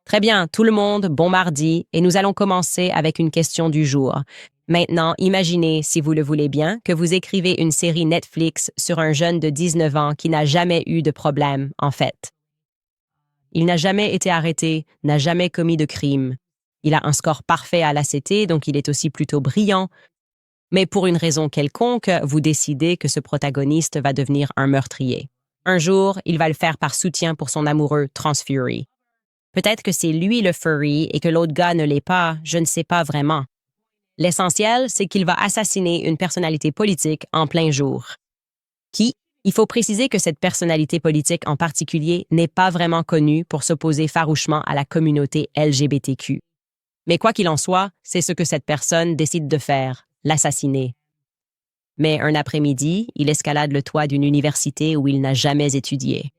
Très bien, tout le monde, bon mardi, et nous allons commencer avec une question du jour. Maintenant, imaginez, si vous le voulez bien, que vous écrivez une série Netflix sur un jeune de 19 ans qui n'a jamais eu de problème, en fait. Il n'a jamais été arrêté, n'a jamais commis de crime. Il a un score parfait à l'ACT, donc il est aussi plutôt brillant. Mais pour une raison quelconque, vous décidez que ce protagoniste va devenir un meurtrier. Un jour, il va le faire par soutien pour son amoureux Transfury. Peut-être que c'est lui le furry et que l'autre gars ne l'est pas, je ne sais pas vraiment. L'essentiel, c'est qu'il va assassiner une personnalité politique en plein jour. Qui? Il faut préciser que cette personnalité politique en particulier n'est pas vraiment connue pour s'opposer farouchement à la communauté LGBTQ. Mais quoi qu'il en soit, c'est ce que cette personne décide de faire, l'assassiner. Mais un après-midi, il escalade le toit d'une université où il n'a jamais étudié.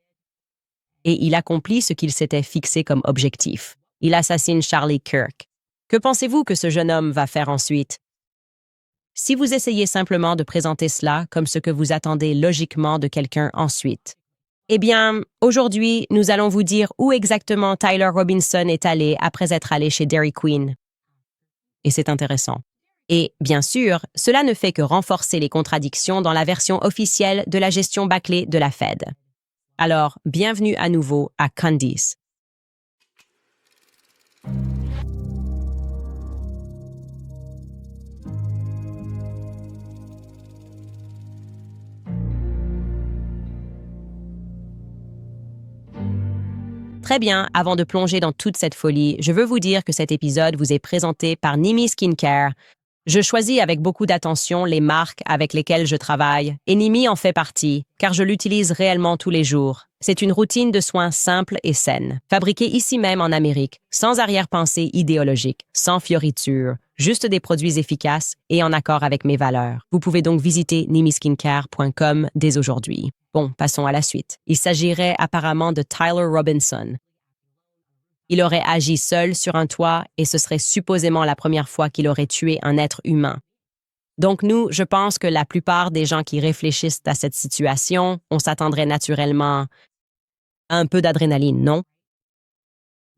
Et il accomplit ce qu'il s'était fixé comme objectif. Il assassine Charlie Kirk. Que pensez-vous que ce jeune homme va faire ensuite? Si vous essayez simplement de présenter cela comme ce que vous attendez logiquement de quelqu'un ensuite. Eh bien, aujourd'hui, nous allons vous dire où exactement Tyler Robinson est allé après être allé chez Dairy Queen. Et c'est intéressant. Et, bien sûr, cela ne fait que renforcer les contradictions dans la version officielle de la gestion bâclée de la Fed. Alors, bienvenue à nouveau à Candice. Très bien, avant de plonger dans toute cette folie, je veux vous dire que cet épisode vous est présenté par Nimi Skincare. Je choisis avec beaucoup d'attention les marques avec lesquelles je travaille, et Nimi en fait partie, car je l'utilise réellement tous les jours. C'est une routine de soins simple et saine, fabriquée ici même en Amérique, sans arrière-pensée idéologique, sans fioritures, juste des produits efficaces et en accord avec mes valeurs. Vous pouvez donc visiter nimiskincare.com dès aujourd'hui. Bon, passons à la suite. Il s'agirait apparemment de Tyler Robinson. Il aurait agi seul sur un toit et ce serait supposément la première fois qu'il aurait tué un être humain. Donc je pense que la plupart des gens qui réfléchissent à cette situation, on s'attendrait naturellement à un peu d'adrénaline, non?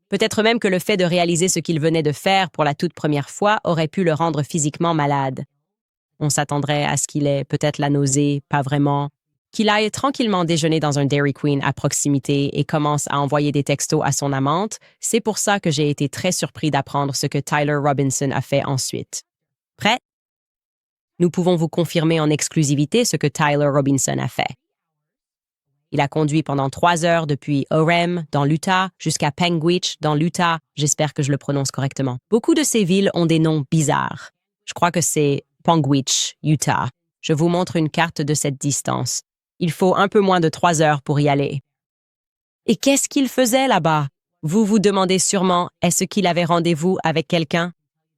Peut-être même que le fait de réaliser ce qu'il venait de faire pour la toute première fois aurait pu le rendre physiquement malade. On s'attendrait à ce qu'il ait peut-être la nausée, pas vraiment. Qu'il aille tranquillement déjeuner dans un Dairy Queen à proximité et commence à envoyer des textos à son amante, c'est pour ça que j'ai été très surpris d'apprendre ce que Tyler Robinson a fait ensuite. Prêt? Nous pouvons vous confirmer en exclusivité ce que Tyler Robinson a fait. Il a conduit pendant 3 heures depuis Orem, dans l'Utah, jusqu'à Panguitch, dans l'Utah. J'espère que je le prononce correctement. Beaucoup de ces villes ont des noms bizarres. Je crois que c'est Panguitch, Utah. Je vous montre une carte de cette distance. Il faut un peu moins de 3 heures pour y aller. Et qu'est-ce qu'il faisait là-bas? Vous vous demandez sûrement, est-ce qu'il avait rendez-vous avec quelqu'un?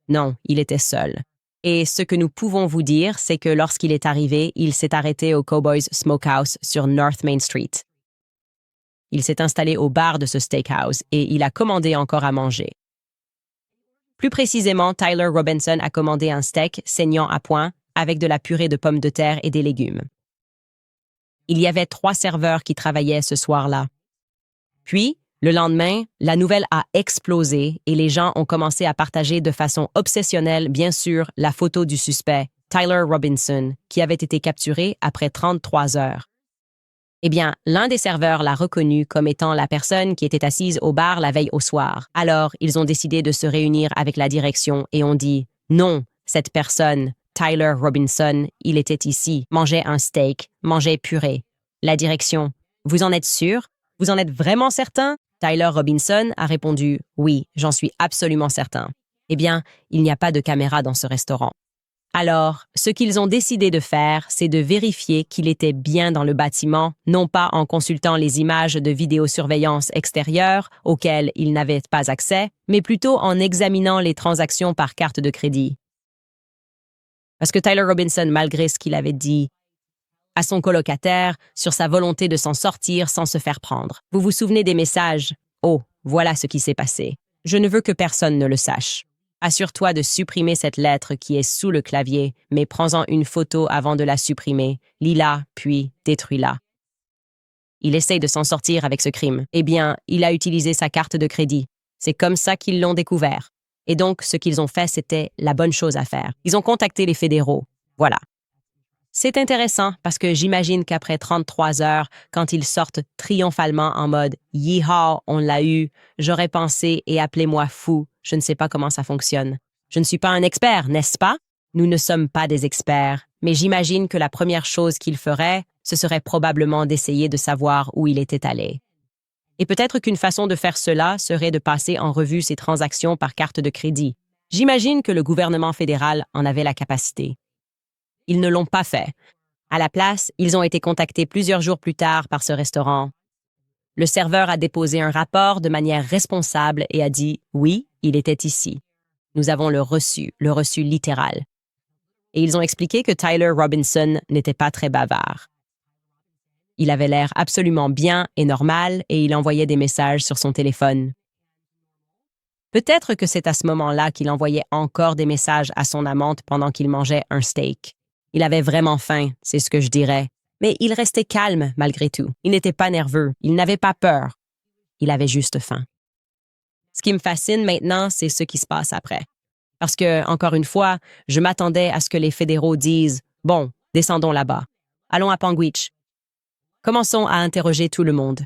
Non, il était seul. Et ce que nous pouvons vous dire, c'est que lorsqu'il est arrivé, il s'est arrêté au Cowboys Smokehouse sur North Main Street. Il s'est installé au bar de ce steakhouse et il a commandé encore à manger. Plus précisément, Tyler Robinson a commandé un steak saignant à point avec de la purée de pommes de terre et des légumes. Il y avait 3 serveurs qui travaillaient ce soir-là. Puis, le lendemain, la nouvelle a explosé et les gens ont commencé à partager de façon obsessionnelle, bien sûr, la photo du suspect, Tyler Robinson, qui avait été capturé après 33 heures. Eh bien, l'un des serveurs l'a reconnu comme étant la personne qui était assise au bar la veille au soir. Alors, ils ont décidé de se réunir avec la direction et ont dit « Non, cette personne, Tyler Robinson, il était ici, mangeait un steak, mangeait purée. » La direction « Vous en êtes sûr? Vous en êtes vraiment certain? » Tyler Robinson a répondu « Oui, j'en suis absolument certain. » Eh bien, il n'y a pas de caméra dans ce restaurant. Alors, ce qu'ils ont décidé de faire, c'est de vérifier qu'il était bien dans le bâtiment, non pas en consultant les images de vidéosurveillance extérieure auxquelles ils n'avaient pas accès, mais plutôt en examinant les transactions par carte de crédit. Parce que Tyler Robinson, malgré ce qu'il avait dit à son colocataire sur sa volonté de s'en sortir sans se faire prendre. Vous vous souvenez des messages? Oh, voilà ce qui s'est passé. Je ne veux que personne ne le sache. Assure-toi de supprimer cette lettre qui est sous le clavier, mais prends-en une photo avant de la supprimer. Lis-la, puis détruis-la. Il essaye de s'en sortir avec ce crime. Eh bien, il a utilisé sa carte de crédit. C'est comme ça qu'ils l'ont découvert. Et donc, ce qu'ils ont fait, c'était la bonne chose à faire. Ils ont contacté les fédéraux. Voilà. C'est intéressant parce que j'imagine qu'après 33 heures, quand ils sortent triomphalement en mode « Yeehaw, on l'a eu », j'aurais pensé et appelez-moi fou, je ne sais pas comment ça fonctionne. Je ne suis pas un expert, n'est-ce pas? Nous ne sommes pas des experts, mais j'imagine que la première chose qu'ils feraient, ce serait probablement d'essayer de savoir où il était allé. Et peut-être qu'une façon de faire cela serait de passer en revue ces transactions par carte de crédit. J'imagine que le gouvernement fédéral en avait la capacité. Ils ne l'ont pas fait. À la place, ils ont été contactés plusieurs jours plus tard par ce restaurant. Le serveur a déposé un rapport de manière responsable et a dit « Oui, il était ici. Nous avons le reçu littéral. » Et ils ont expliqué que Tyler Robinson n'était pas très bavard. Il avait l'air absolument bien et normal et il envoyait des messages sur son téléphone. Peut-être que c'est à ce moment-là qu'il envoyait encore des messages à son amante pendant qu'il mangeait un steak. Il avait vraiment faim, c'est ce que je dirais. Mais il restait calme malgré tout. Il n'était pas nerveux, il n'avait pas peur. Il avait juste faim. Ce qui me fascine maintenant, c'est ce qui se passe après. Parce que, encore une fois, je m'attendais à ce que les fédéraux disent « Bon, descendons là-bas. Allons à Panguitch. Commençons à interroger tout le monde.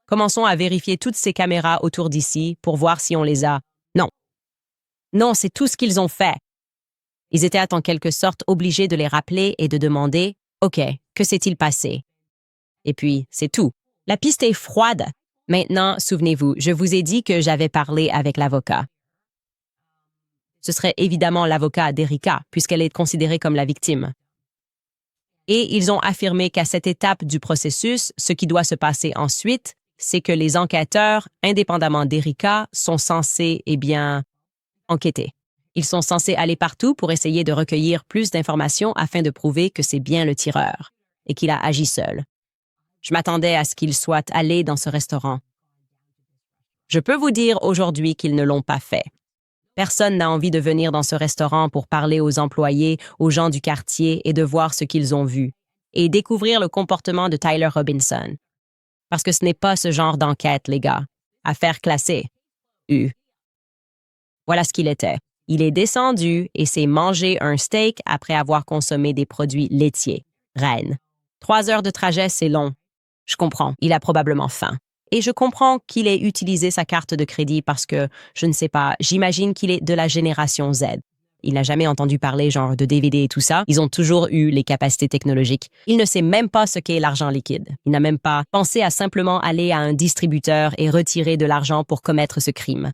Commençons à vérifier toutes ces caméras autour d'ici pour voir si on les a. » Non. Non, c'est tout ce qu'ils ont fait. Ils étaient en quelque sorte obligés de les rappeler et de demander « OK, que s'est-il passé? » Et puis, c'est tout. La piste est froide. Maintenant, souvenez-vous, je vous ai dit que j'avais parlé avec l'avocat. Ce serait évidemment l'avocat d'Erika, puisqu'elle est considérée comme la victime. Et ils ont affirmé qu'à cette étape du processus, ce qui doit se passer ensuite, c'est que les enquêteurs, indépendamment d'Erika, sont censés, enquêter. Ils sont censés aller partout pour essayer de recueillir plus d'informations afin de prouver que c'est bien le tireur et qu'il a agi seul. Je m'attendais à ce qu'ils soient allés dans ce restaurant. Je peux vous dire aujourd'hui qu'ils ne l'ont pas fait. Personne n'a envie de venir dans ce restaurant pour parler aux employés, aux gens du quartier et de voir ce qu'ils ont vu et découvrir le comportement de Tyler Robinson. Parce que ce n'est pas ce genre d'enquête, les gars. Affaire classée. Voilà ce qu'il était. Il est descendu et s'est mangé un steak après avoir consommé des produits laitiers. Reine. 3 heures de trajet, c'est long. Je comprends, il a probablement faim. Et je comprends qu'il ait utilisé sa carte de crédit parce que, je ne sais pas, j'imagine qu'il est de la génération Z. Il n'a jamais entendu parler genre de DVD et tout ça. Ils ont toujours eu les capacités technologiques. Il ne sait même pas ce qu'est l'argent liquide. Il n'a même pas pensé à simplement aller à un distributeur et retirer de l'argent pour commettre ce crime.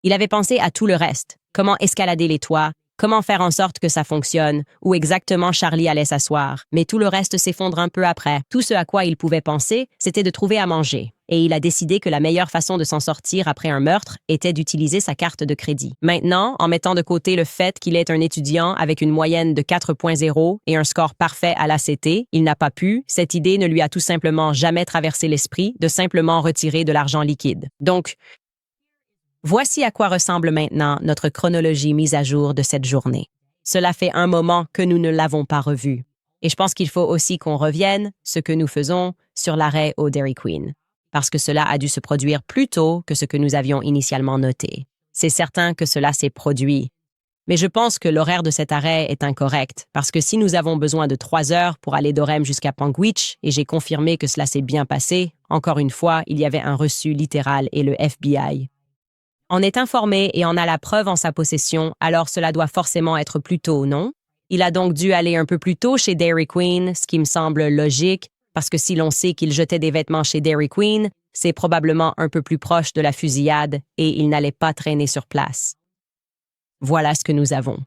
Il avait pensé à tout le reste. Comment escalader les toits, comment faire en sorte que ça fonctionne, où exactement Charlie allait s'asseoir. Mais tout le reste s'effondre un peu après. Tout ce à quoi il pouvait penser, c'était de trouver à manger. Et il a décidé que la meilleure façon de s'en sortir après un meurtre était d'utiliser sa carte de crédit. Maintenant, en mettant de côté le fait qu'il est un étudiant avec une moyenne de 4.0 et un score parfait à l'ACT, il n'a pas pu, cette idée ne lui a tout simplement jamais traversé l'esprit de simplement retirer de l'argent liquide. Donc, voici à quoi ressemble maintenant notre chronologie mise à jour de cette journée. Cela fait un moment que nous ne l'avons pas revu. Et je pense qu'il faut aussi qu'on revienne, ce que nous faisons, sur l'arrêt au Dairy Queen. Parce que cela a dû se produire plus tôt que ce que nous avions initialement noté. C'est certain que cela s'est produit. Mais je pense que l'horaire de cet arrêt est incorrect, parce que si nous avons besoin de 3 heures pour aller d'Orem jusqu'à Panguitch, et j'ai confirmé que cela s'est bien passé, encore une fois, il y avait un reçu littéral et le FBI en est informé et en a la preuve en sa possession, alors cela doit forcément être plus tôt, non? Il a donc dû aller un peu plus tôt chez Dairy Queen, ce qui me semble logique, parce que si l'on sait qu'il jetait des vêtements chez Dairy Queen, c'est probablement un peu plus proche de la fusillade et il n'allait pas traîner sur place. Voilà ce que nous avons.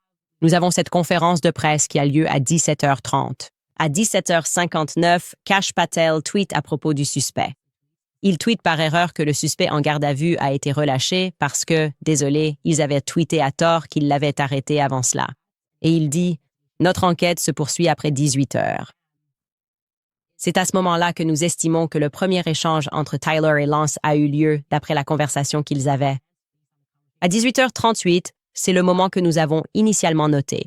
Nous avons cette conférence de presse qui a lieu à 17h30. À 17h59, Kash Patel tweet à propos du suspect. Il tweet par erreur que le suspect en garde à vue a été relâché parce que, désolé, ils avaient tweeté à tort qu'ils l'avaient arrêté avant cela. Et il dit « Notre enquête se poursuit après 18 heures. » C'est à ce moment-là que nous estimons que le premier échange entre Tyler et Lance a eu lieu d'après la conversation qu'ils avaient. À 18h38, c'est le moment que nous avons initialement noté.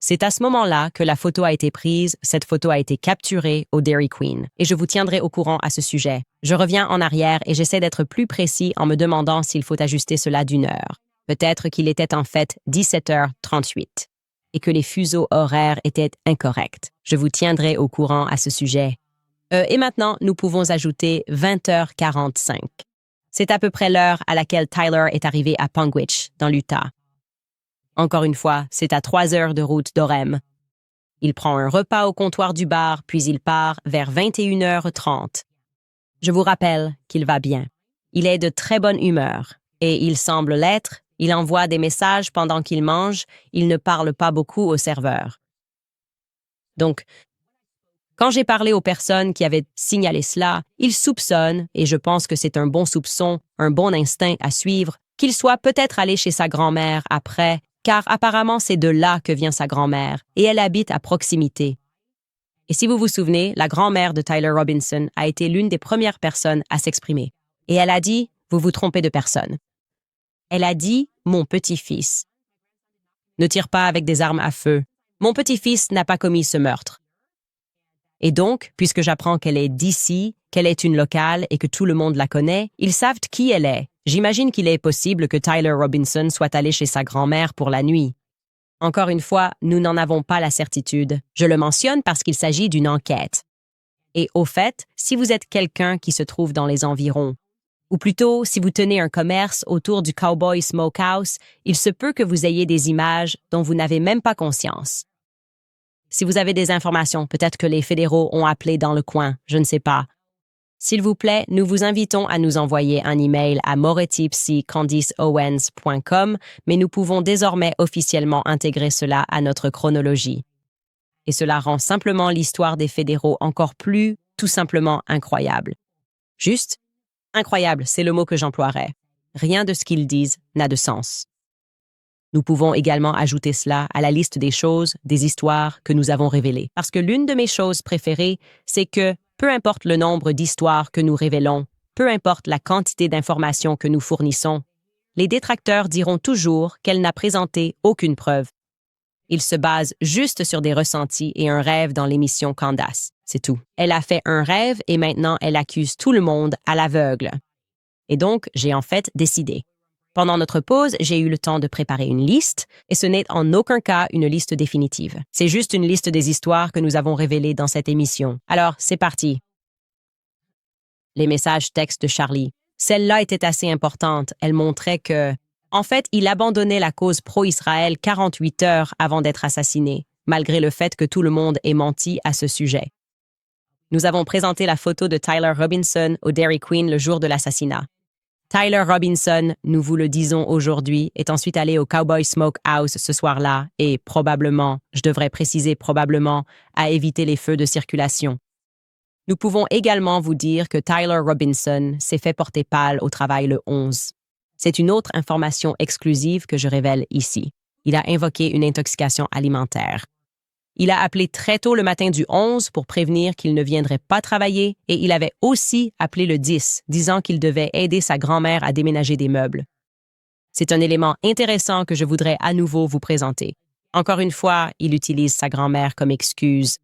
C'est à ce moment-là que la photo a été prise, cette photo a été capturée au Dairy Queen, et je vous tiendrai au courant à ce sujet. Je reviens en arrière et j'essaie d'être plus précis en me demandant s'il faut ajuster cela d'une heure. Peut-être qu'il était en fait 17h38 et que les fuseaux horaires étaient incorrects. Je vous tiendrai au courant à ce sujet. Et maintenant, nous pouvons ajouter 20h45. C'est à peu près l'heure à laquelle Tyler est arrivé à Panguitch, dans l'Utah. Encore une fois, c'est à 3 heures de route d'Orem. Il prend un repas au comptoir du bar, puis il part vers 21h30. Je vous rappelle qu'il va bien. Il est de très bonne humeur, et il semble l'être. Il envoie des messages pendant qu'il mange, il ne parle pas beaucoup au serveur. Donc, quand j'ai parlé aux personnes qui avaient signalé cela, ils soupçonnent, et je pense que c'est un bon soupçon, un bon instinct à suivre, qu'il soit peut-être allé chez sa grand-mère après, car apparemment c'est de là que vient sa grand-mère, et elle habite à proximité. Et si vous vous souvenez, la grand-mère de Tyler Robinson a été l'une des premières personnes à s'exprimer. Et elle a dit, vous vous trompez de personne. Elle a dit, mon petit-fils. Ne tire pas avec des armes à feu. Mon petit-fils n'a pas commis ce meurtre. Et donc, puisque j'apprends qu'elle est d'ici, qu'elle est une locale et que tout le monde la connaît, ils savent qui elle est. J'imagine qu'il est possible que Tyler Robinson soit allé chez sa grand-mère pour la nuit. Encore une fois, nous n'en avons pas la certitude. Je le mentionne parce qu'il s'agit d'une enquête. Et au fait, si vous êtes quelqu'un qui se trouve dans les environs, ou plutôt, si vous tenez un commerce autour du Cowboy Smokehouse, il se peut que vous ayez des images dont vous n'avez même pas conscience. Si vous avez des informations, peut-être que les fédéraux ont appelé dans le coin, je ne sais pas. S'il vous plaît, nous vous invitons à nous envoyer un email à moretipsycandiceowens.com, mais nous pouvons désormais officiellement intégrer cela à notre chronologie. Et cela rend simplement l'histoire des fédéraux encore plus, tout simplement, incroyable. Juste, incroyable, c'est le mot que j'emploierais. Rien de ce qu'ils disent n'a de sens. Nous pouvons également ajouter cela à la liste des choses, des histoires que nous avons révélées. Parce que l'une de mes choses préférées, c'est que, peu importe le nombre d'histoires que nous révélons, peu importe la quantité d'informations que nous fournissons, les détracteurs diront toujours qu'elle n'a présenté aucune preuve. Ils se basent juste sur des ressentis et un rêve dans l'émission Candace. C'est tout. Elle a fait un rêve et maintenant elle accuse tout le monde à l'aveugle. Et donc, j'ai en fait décidé. Pendant notre pause, j'ai eu le temps de préparer une liste, et ce n'est en aucun cas une liste définitive. C'est juste une liste des histoires que nous avons révélées dans cette émission. Alors, c'est parti. Les messages textes de Charlie. Celle-là était assez importante. Elle montrait que, en fait, il abandonnait la cause pro-Israël 48 heures avant d'être assassiné, malgré le fait que tout le monde ait menti à ce sujet. Nous avons présenté la photo de Tyler Robinson au Dairy Queen le jour de l'assassinat. Tyler Robinson, nous vous le disons aujourd'hui, est ensuite allé au Cowboy Smokehouse ce soir-là et probablement, je devrais préciser probablement, a évité les feux de circulation. Nous pouvons également vous dire que Tyler Robinson s'est fait porter pâle au travail le 11. C'est une autre information exclusive que je révèle ici. Il a invoqué une intoxication alimentaire. Il a appelé très tôt le matin du 11 pour prévenir qu'il ne viendrait pas travailler et il avait aussi appelé le 10, disant qu'il devait aider sa grand-mère à déménager des meubles. C'est un élément intéressant que je voudrais à nouveau vous présenter. Encore une fois, il utilise sa grand-mère comme excuse.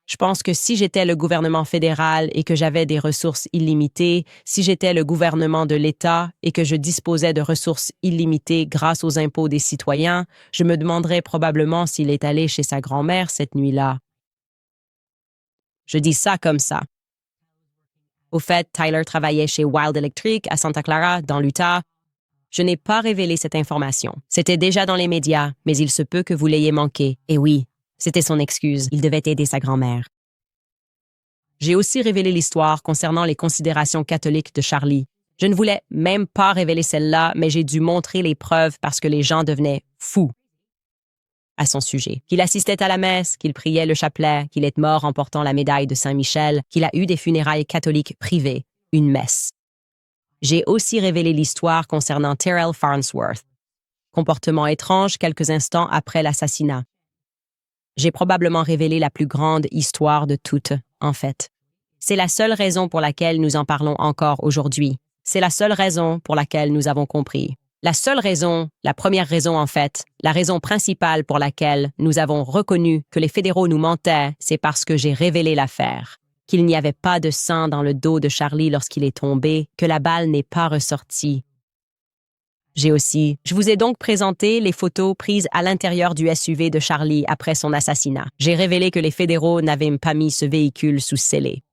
Je pense que si j'étais le gouvernement fédéral et que j'avais des ressources illimitées, si j'étais le gouvernement de l'État et que je disposais de ressources illimitées grâce aux impôts des citoyens, je me demanderais probablement s'il est allé chez sa grand-mère cette nuit-là. Je dis ça comme ça. Au fait, Tyler travaillait chez Wild Electric à Santa Clara, dans l'Utah. Je n'ai pas révélé cette information. C'était déjà dans les médias, mais il se peut que vous l'ayez manqué. Et oui, c'était son excuse. Il devait aider sa grand-mère. J'ai aussi révélé l'histoire concernant les considérations catholiques de Charlie. Je ne voulais même pas révéler celle-là, mais j'ai dû montrer les preuves parce que les gens devenaient fous à son sujet. Qu'il assistait à la messe, qu'il priait le chapelet, qu'il est mort en portant la médaille de Saint-Michel, qu'il a eu des funérailles catholiques privées, une messe. J'ai aussi révélé l'histoire concernant Terrell Farnsworth. Comportement étrange quelques instants après l'assassinat. J'ai probablement révélé la plus grande histoire de toutes, en fait. C'est la seule raison pour laquelle nous en parlons encore aujourd'hui. C'est la seule raison pour laquelle nous avons compris. La seule raison, la première raison en fait, la raison principale pour laquelle nous avons reconnu que les fédéraux nous mentaient, c'est parce que j'ai révélé l'affaire. Qu'il n'y avait pas de sang dans le dos de Charlie lorsqu'il est tombé, que la balle n'est pas ressortie. Je vous ai donc présenté les photos prises à l'intérieur du SUV de Charlie après son assassinat. J'ai révélé que les fédéraux n'avaient pas mis ce véhicule sous scellé.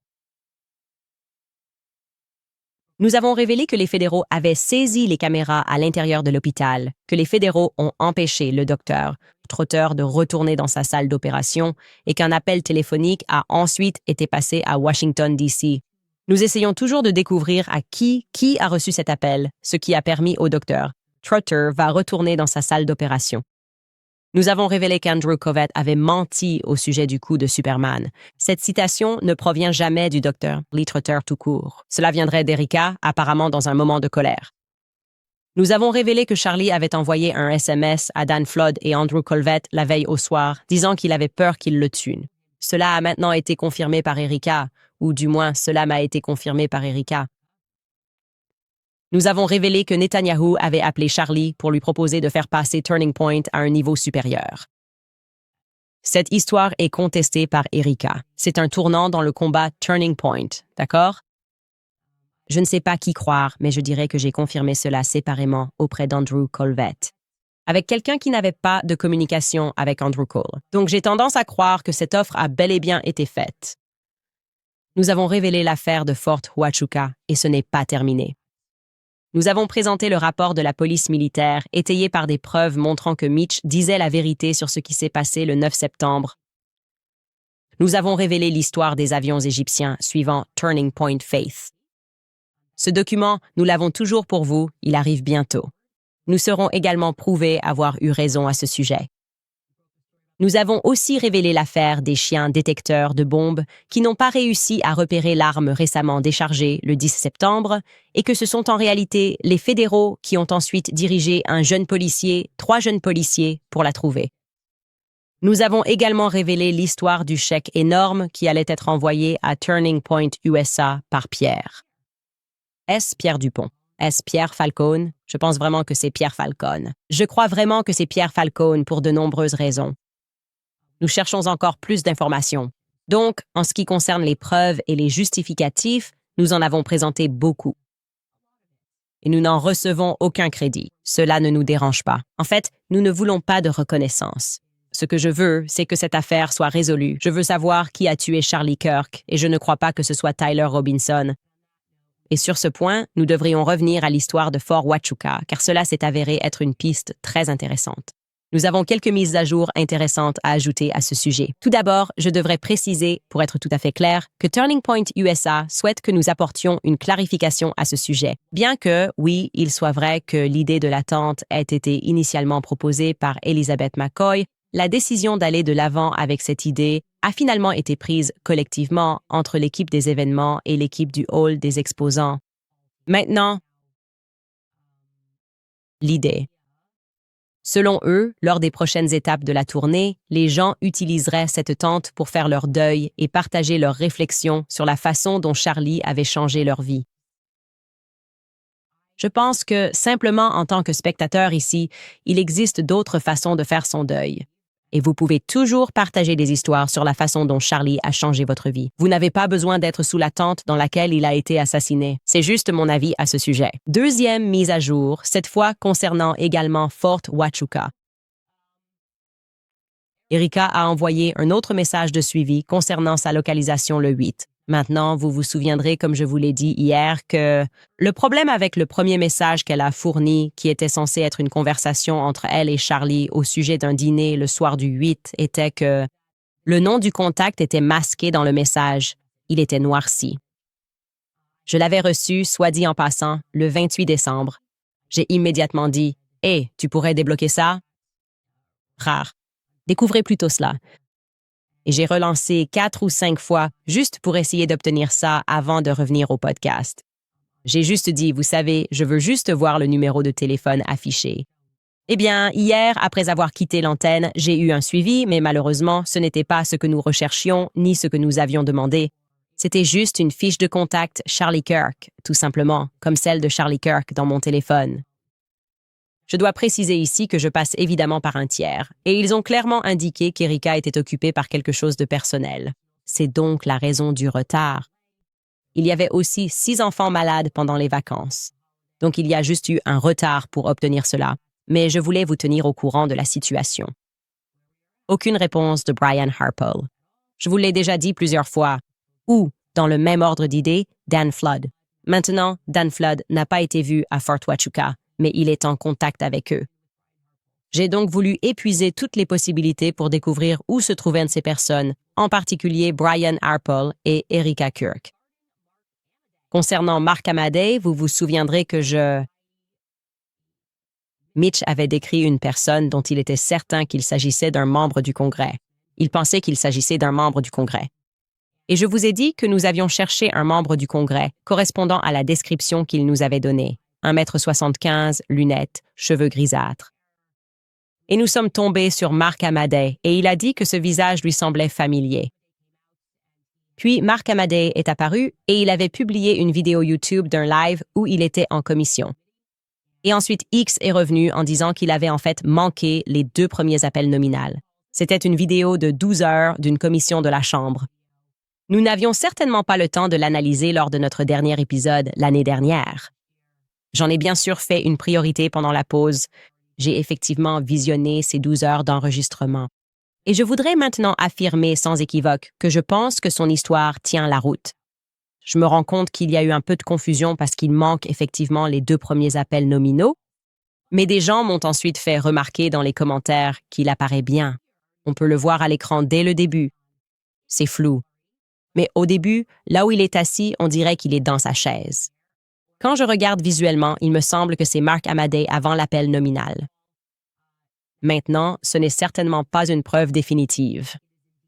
Nous avons révélé que les fédéraux avaient saisi les caméras à l'intérieur de l'hôpital, que les fédéraux ont empêché le docteur Trotter de retourner dans sa salle d'opération et qu'un appel téléphonique a ensuite été passé à Washington, D.C. Nous essayons toujours de découvrir à qui a reçu cet appel, ce qui a permis au docteur Trotter va retourner dans sa salle d'opération. Nous avons révélé qu'Andrew Covett avait menti au sujet du coup de Superman. Cette citation ne provient jamais du docteur Lee Trotter tout court. Cela viendrait d'Erika, apparemment dans un moment de colère. Nous avons révélé que Charlie avait envoyé un SMS à Dan Flood et Andrew Covett la veille au soir, disant qu'il avait peur qu'il le tue. Cela a maintenant été confirmé par Erika, ou du moins cela m'a été confirmé par Erika. Nous avons révélé que Netanyahu avait appelé Charlie pour lui proposer de faire passer Turning Point à un niveau supérieur. Cette histoire est contestée par Erika. C'est un tournant dans le combat Turning Point, d'accord? Je ne sais pas qui croire, mais je dirais que j'ai confirmé cela séparément auprès d'Andrew Covett, avec quelqu'un qui n'avait pas de communication avec Andrew Cole. Donc j'ai tendance à croire que cette offre a bel et bien été faite. Nous avons révélé l'affaire de Fort Huachuca et ce n'est pas terminé. Nous avons présenté le rapport de la police militaire, étayé par des preuves montrant que Mitch disait la vérité sur ce qui s'est passé le 9 septembre. Nous avons révélé l'histoire des avions égyptiens suivant Turning Point Faith. Ce document, nous l'avons toujours pour vous, il arrive bientôt. Nous serons également prouvés avoir eu raison à ce sujet. Nous avons aussi révélé l'affaire des chiens détecteurs de bombes qui n'ont pas réussi à repérer l'arme récemment déchargée le 10 septembre et que ce sont en réalité les fédéraux qui ont ensuite dirigé trois jeunes policiers pour la trouver. Nous avons également révélé l'histoire du chèque énorme qui allait être envoyé à Turning Point USA par Pierre. Est-ce Pierre Dupont? Est-ce Pierre Falcone? Je pense vraiment que c'est Pierre Falcone. Je crois vraiment que c'est Pierre Falcone pour de nombreuses raisons. Nous cherchons encore plus d'informations. Donc, en ce qui concerne les preuves et les justificatifs, nous en avons présenté beaucoup. Et nous n'en recevons aucun crédit. Cela ne nous dérange pas. En fait, nous ne voulons pas de reconnaissance. Ce que je veux, c'est que cette affaire soit résolue. Je veux savoir qui a tué Charlie Kirk, et je ne crois pas que ce soit Tyler Robinson. Et sur ce point, nous devrions revenir à l'histoire de Fort Huachuca, car cela s'est avéré être une piste très intéressante. Nous avons quelques mises à jour intéressantes à ajouter à ce sujet. Tout d'abord, je devrais préciser, pour être tout à fait clair, que Turning Point USA souhaite que nous apportions une clarification à ce sujet. Bien que, oui, il soit vrai que l'idée de l'attente ait été initialement proposée par Elizabeth McCoy, la décision d'aller de l'avant avec cette idée a finalement été prise collectivement entre l'équipe des événements et l'équipe du hall des exposants. Maintenant, l'idée. Selon eux, lors des prochaines étapes de la tournée, les gens utiliseraient cette tente pour faire leur deuil et partager leurs réflexions sur la façon dont Charlie avait changé leur vie. Je pense que, simplement en tant que spectateur ici, il existe d'autres façons de faire son deuil. Et vous pouvez toujours partager des histoires sur la façon dont Charlie a changé votre vie. Vous n'avez pas besoin d'être sous la tente dans laquelle il a été assassiné. C'est juste mon avis à ce sujet. Deuxième mise à jour, cette fois concernant également Fort Huachuca. Erika a envoyé un autre message de suivi concernant sa localisation le 8. Maintenant, vous vous souviendrez, comme je vous l'ai dit hier, que le problème avec le premier message qu'elle a fourni, qui était censé être une conversation entre elle et Charlie au sujet d'un dîner le soir du 8, était que le nom du contact était masqué dans le message. Il était noirci. Je l'avais reçu, soit dit en passant, le 28 décembre. J'ai immédiatement dit « Hé, tu pourrais débloquer ça? » Rare. Découvrez plutôt cela. Et j'ai relancé 4 ou 5 fois juste pour essayer d'obtenir ça avant de revenir au podcast. J'ai juste dit, vous savez, je veux juste voir le numéro de téléphone affiché. Eh bien, hier, après avoir quitté l'antenne, j'ai eu un suivi, mais malheureusement, ce n'était pas ce que nous recherchions ni ce que nous avions demandé. C'était juste une fiche de contact Charlie Kirk, tout simplement, comme celle de Charlie Kirk dans mon téléphone. Je dois préciser ici que je passe évidemment par un tiers, et ils ont clairement indiqué qu'Erika était occupée par quelque chose de personnel. C'est donc la raison du retard. Il y avait aussi 6 enfants malades pendant les vacances. Donc il y a juste eu un retard pour obtenir cela, mais je voulais vous tenir au courant de la situation. Aucune réponse de Brian Harpole. Je vous l'ai déjà dit plusieurs fois. Ou, dans le même ordre d'idées, Dan Flood. Maintenant, Dan Flood n'a pas été vu à Fort Huachuca, mais il est en contact avec eux. J'ai donc voulu épuiser toutes les possibilités pour découvrir où se trouvaient ces personnes, en particulier Brian Harpole et Erika Kirk. Concernant Mark Amadei, vous vous souviendrez que Mitch avait décrit une personne dont il était certain qu'il s'agissait d'un membre du Congrès. Il pensait qu'il s'agissait d'un membre du Congrès. Et je vous ai dit que nous avions cherché un membre du Congrès correspondant à la description qu'il nous avait donnée. 1,75 m, lunettes, cheveux grisâtres. Et nous sommes tombés sur Mark Amadei et il a dit que ce visage lui semblait familier. Puis Mark Amadei est apparu et il avait publié une vidéo YouTube d'un live où il était en commission. Et ensuite X est revenu en disant qu'il avait en fait manqué les 2 premiers appels nominales. C'était une vidéo de 12 heures d'une commission de la Chambre. Nous n'avions certainement pas le temps de l'analyser lors de notre dernier épisode l'année dernière. J'en ai bien sûr fait une priorité pendant la pause. J'ai effectivement visionné ces 12 heures d'enregistrement. Et je voudrais maintenant affirmer sans équivoque que je pense que son histoire tient la route. Je me rends compte qu'il y a eu un peu de confusion parce qu'il manque effectivement les 2 premiers appels nominaux, mais des gens m'ont ensuite fait remarquer dans les commentaires qu'il apparaît bien. On peut le voir à l'écran dès le début. C'est flou. Mais au début, là où il est assis, on dirait qu'il est dans sa chaise. Quand je regarde visuellement, il me semble que c'est Mark Amadei avant l'appel nominal. Maintenant, ce n'est certainement pas une preuve définitive.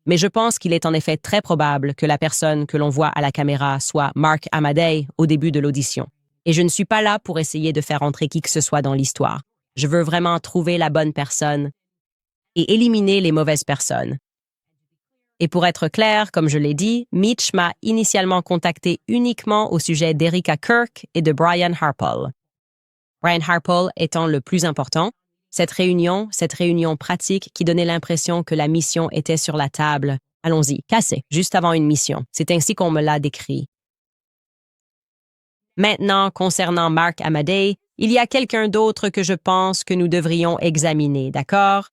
Mais je pense qu'il est en effet très probable que la personne que l'on voit à la caméra soit Mark Amadei au début de l'audition. Et je ne suis pas là pour essayer de faire entrer qui que ce soit dans l'histoire. Je veux vraiment trouver la bonne personne et éliminer les mauvaises personnes. Et pour être clair, comme je l'ai dit, Mitch m'a initialement contacté uniquement au sujet d'Erika Kirk et de Brian Harpole. Brian Harpole étant le plus important, cette réunion pratique qui donnait l'impression que la mission était sur la table. Allons-y, cassez, juste avant une mission. C'est ainsi qu'on me l'a décrit. Maintenant, concernant Mark Amadei, il y a quelqu'un d'autre que je pense que nous devrions examiner, d'accord?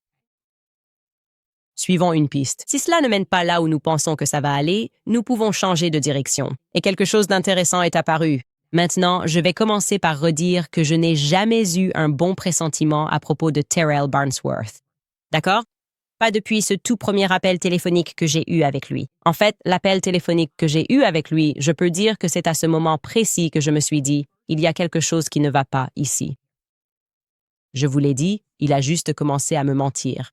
Suivons une piste. Si cela ne mène pas là où nous pensons que ça va aller, nous pouvons changer de direction. Et quelque chose d'intéressant est apparu. Maintenant, je vais commencer par redire que je n'ai jamais eu un bon pressentiment à propos de Terrell Barnsworth. D'accord? Pas depuis ce tout premier appel téléphonique que j'ai eu avec lui. En fait, l'appel téléphonique que j'ai eu avec lui, je peux dire que c'est à ce moment précis que je me suis dit, il y a quelque chose qui ne va pas ici. Je vous l'ai dit, il a juste commencé à me mentir.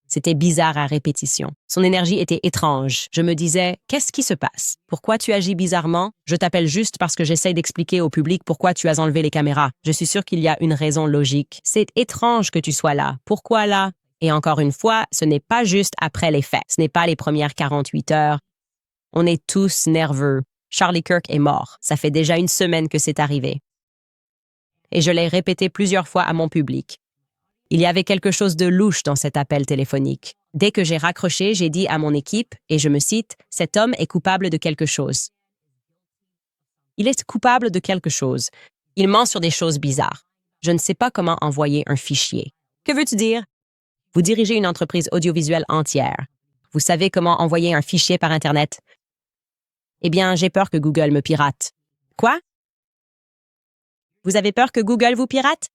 C'était bizarre à répétition. Son énergie était étrange. Je me disais, qu'est-ce qui se passe? Pourquoi tu agis bizarrement? Je t'appelle juste parce que j'essaie d'expliquer au public pourquoi tu as enlevé les caméras. Je suis sûre qu'il y a une raison logique. C'est étrange que tu sois là. Pourquoi là? Et encore une fois, ce n'est pas juste après les faits. Ce n'est pas les premières 48 heures. On est tous nerveux. Charlie Kirk est mort. Ça fait déjà 1 semaine que c'est arrivé. Et je l'ai répété plusieurs fois à mon public. Il y avait quelque chose de louche dans cet appel téléphonique. Dès que j'ai raccroché, j'ai dit à mon équipe, et je me cite, « Cet homme est coupable de quelque chose. » Il est coupable de quelque chose. Il ment sur des choses bizarres. Je ne sais pas comment envoyer un fichier. Que veux-tu dire? Vous dirigez une entreprise audiovisuelle entière. Vous savez comment envoyer un fichier par Internet? Eh bien, j'ai peur que Google me pirate. Quoi? Vous avez peur que Google vous pirate?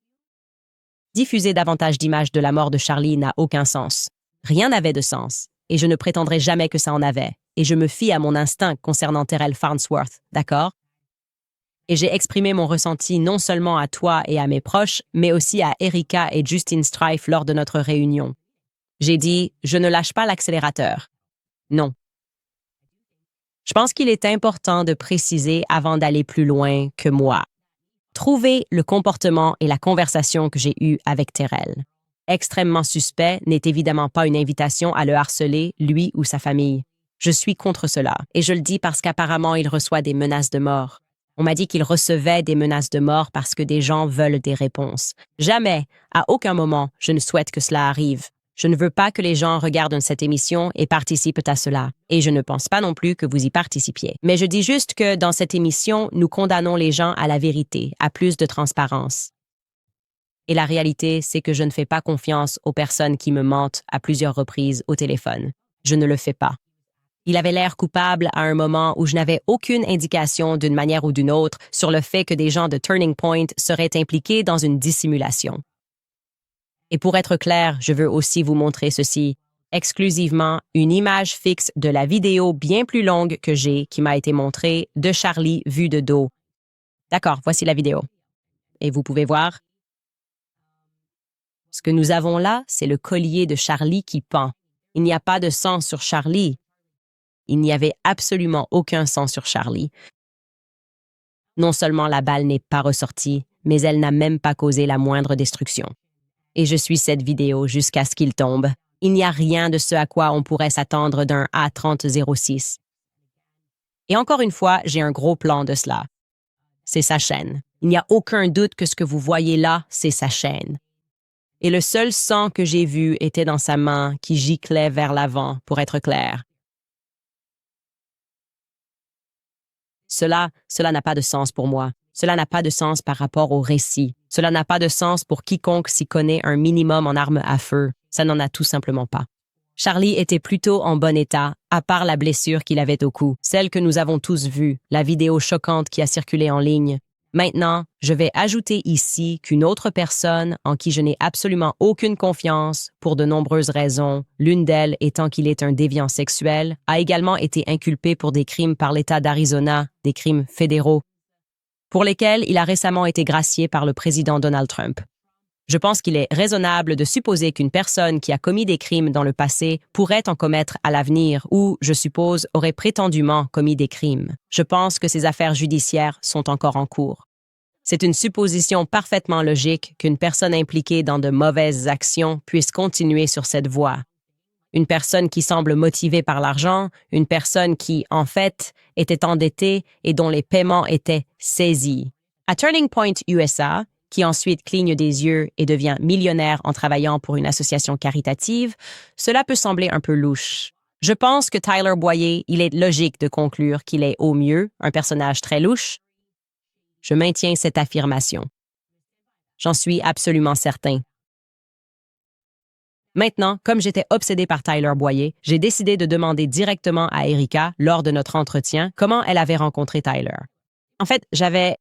Diffuser davantage d'images de la mort de Charlie n'a aucun sens. Rien n'avait de sens, et je ne prétendrai jamais que ça en avait, et je me fie à mon instinct concernant Terrell Farnsworth, d'accord? Et j'ai exprimé mon ressenti non seulement à toi et à mes proches, mais aussi à Erika et Justin Strife lors de notre réunion. J'ai dit, je ne lâche pas l'accélérateur. Non. Je pense qu'il est important de préciser avant d'aller plus loin que moi. Trouvez le comportement et la conversation que j'ai eue avec Terrell. Extrêmement suspect n'est évidemment pas une invitation à le harceler, lui ou sa famille. Je suis contre cela, et je le dis parce qu'apparemment il reçoit des menaces de mort. On m'a dit qu'il recevait des menaces de mort parce que des gens veulent des réponses. Jamais, à aucun moment, je ne souhaite que cela arrive. Je ne veux pas que les gens regardent cette émission et participent à cela. Et je ne pense pas non plus que vous y participiez. Mais je dis juste que dans cette émission, nous condamnons les gens à la vérité, à plus de transparence. Et la réalité, c'est que je ne fais pas confiance aux personnes qui me mentent à plusieurs reprises au téléphone. Je ne le fais pas. Il avait l'air coupable à un moment où je n'avais aucune indication d'une manière ou d'une autre sur le fait que des gens de Turning Point seraient impliqués dans une dissimulation. Et pour être clair, je veux aussi vous montrer ceci, exclusivement une image fixe de la vidéo bien plus longue que j'ai qui m'a été montrée de Charlie vue de dos. D'accord, voici la vidéo. Et vous pouvez voir. Ce que nous avons là, c'est le collier de Charlie qui pend. Il n'y a pas de sang sur Charlie. Il n'y avait absolument aucun sang sur Charlie. Non seulement la balle n'est pas ressortie, mais elle n'a même pas causé la moindre destruction. Et je suis cette vidéo jusqu'à ce qu'il tombe. Il n'y a rien de ce à quoi on pourrait s'attendre d'un A3006. Et encore une fois, j'ai un gros plan de cela. C'est sa chaîne. Il n'y a aucun doute que ce que vous voyez là, c'est sa chaîne. Et le seul sang que j'ai vu était dans sa main qui giclait vers l'avant, pour être clair. Cela n'a pas de sens pour moi. Cela n'a pas de sens par rapport au récit. Cela n'a pas de sens pour quiconque s'y connaît un minimum en armes à feu. Ça n'en a tout simplement pas. Charlie était plutôt en bon état, à part la blessure qu'il avait au cou, celle que nous avons tous vue, la vidéo choquante qui a circulé en ligne. Maintenant, je vais ajouter ici qu'une autre personne en qui je n'ai absolument aucune confiance, pour de nombreuses raisons, l'une d'elles étant qu'il est un déviant sexuel, a également été inculpé pour des crimes par l'État d'Arizona, des crimes fédéraux, pour lesquels il a récemment été gracié par le président Donald Trump. Je pense qu'il est raisonnable de supposer qu'une personne qui a commis des crimes dans le passé pourrait en commettre à l'avenir ou, je suppose, aurait prétendument commis des crimes. Je pense que ces affaires judiciaires sont encore en cours. C'est une supposition parfaitement logique qu'une personne impliquée dans de mauvaises actions puisse continuer sur cette voie. Une personne qui semble motivée par l'argent, une personne qui, en fait, était endettée et dont les paiements étaient saisis. À Turning Point USA, qui ensuite cligne des yeux et devient millionnaire en travaillant pour une association caritative, cela peut sembler un peu louche. Je pense que Tyler Boyer, il est logique de conclure qu'il est au mieux un personnage très louche. Je maintiens cette affirmation. J'en suis absolument certain. Maintenant, comme j'étais obsédée par Tyler Boyer, j'ai décidé de demander directement à Erika, lors de notre entretien, comment elle avait rencontré Tyler. En fait, j'avais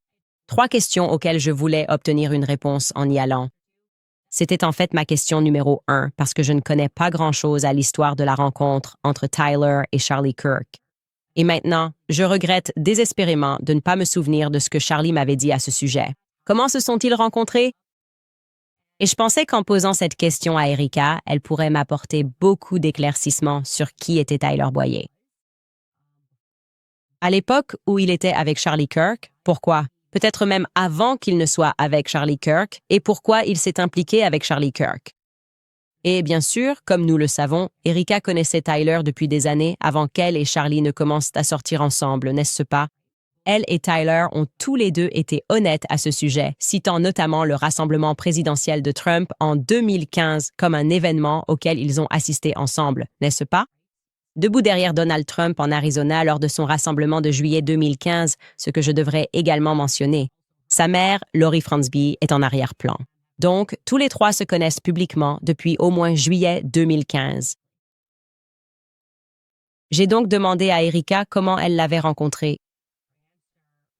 3 questions auxquelles je voulais obtenir une réponse en y allant. C'était en fait ma question numéro 1, parce que je ne connais pas grand-chose à l'histoire de la rencontre entre Tyler et Charlie Kirk. Et maintenant, je regrette désespérément de ne pas me souvenir de ce que Charlie m'avait dit à ce sujet. Comment se sont-ils rencontrés? Et je pensais qu'en posant cette question à Erika, elle pourrait m'apporter beaucoup d'éclaircissements sur qui était Tyler Boyer. À l'époque où il était avec Charlie Kirk, pourquoi? Peut-être même avant qu'il ne soit avec Charlie Kirk, et pourquoi il s'est impliqué avec Charlie Kirk. Et bien sûr, comme nous le savons, Erika connaissait Tyler depuis des années avant qu'elle et Charlie ne commencent à sortir ensemble, n'est-ce pas? Elle et Tyler ont tous les deux été honnêtes à ce sujet, citant notamment le rassemblement présidentiel de Trump en 2015 comme un événement auquel ils ont assisté ensemble, n'est-ce pas? Debout derrière Donald Trump en Arizona lors de son rassemblement de juillet 2015, ce que je devrais également mentionner. Sa mère, Lori Fransby, est en arrière-plan. Donc, tous les 3 se connaissent publiquement depuis au moins juillet 2015. J'ai donc demandé à Erika comment elle l'avait rencontré.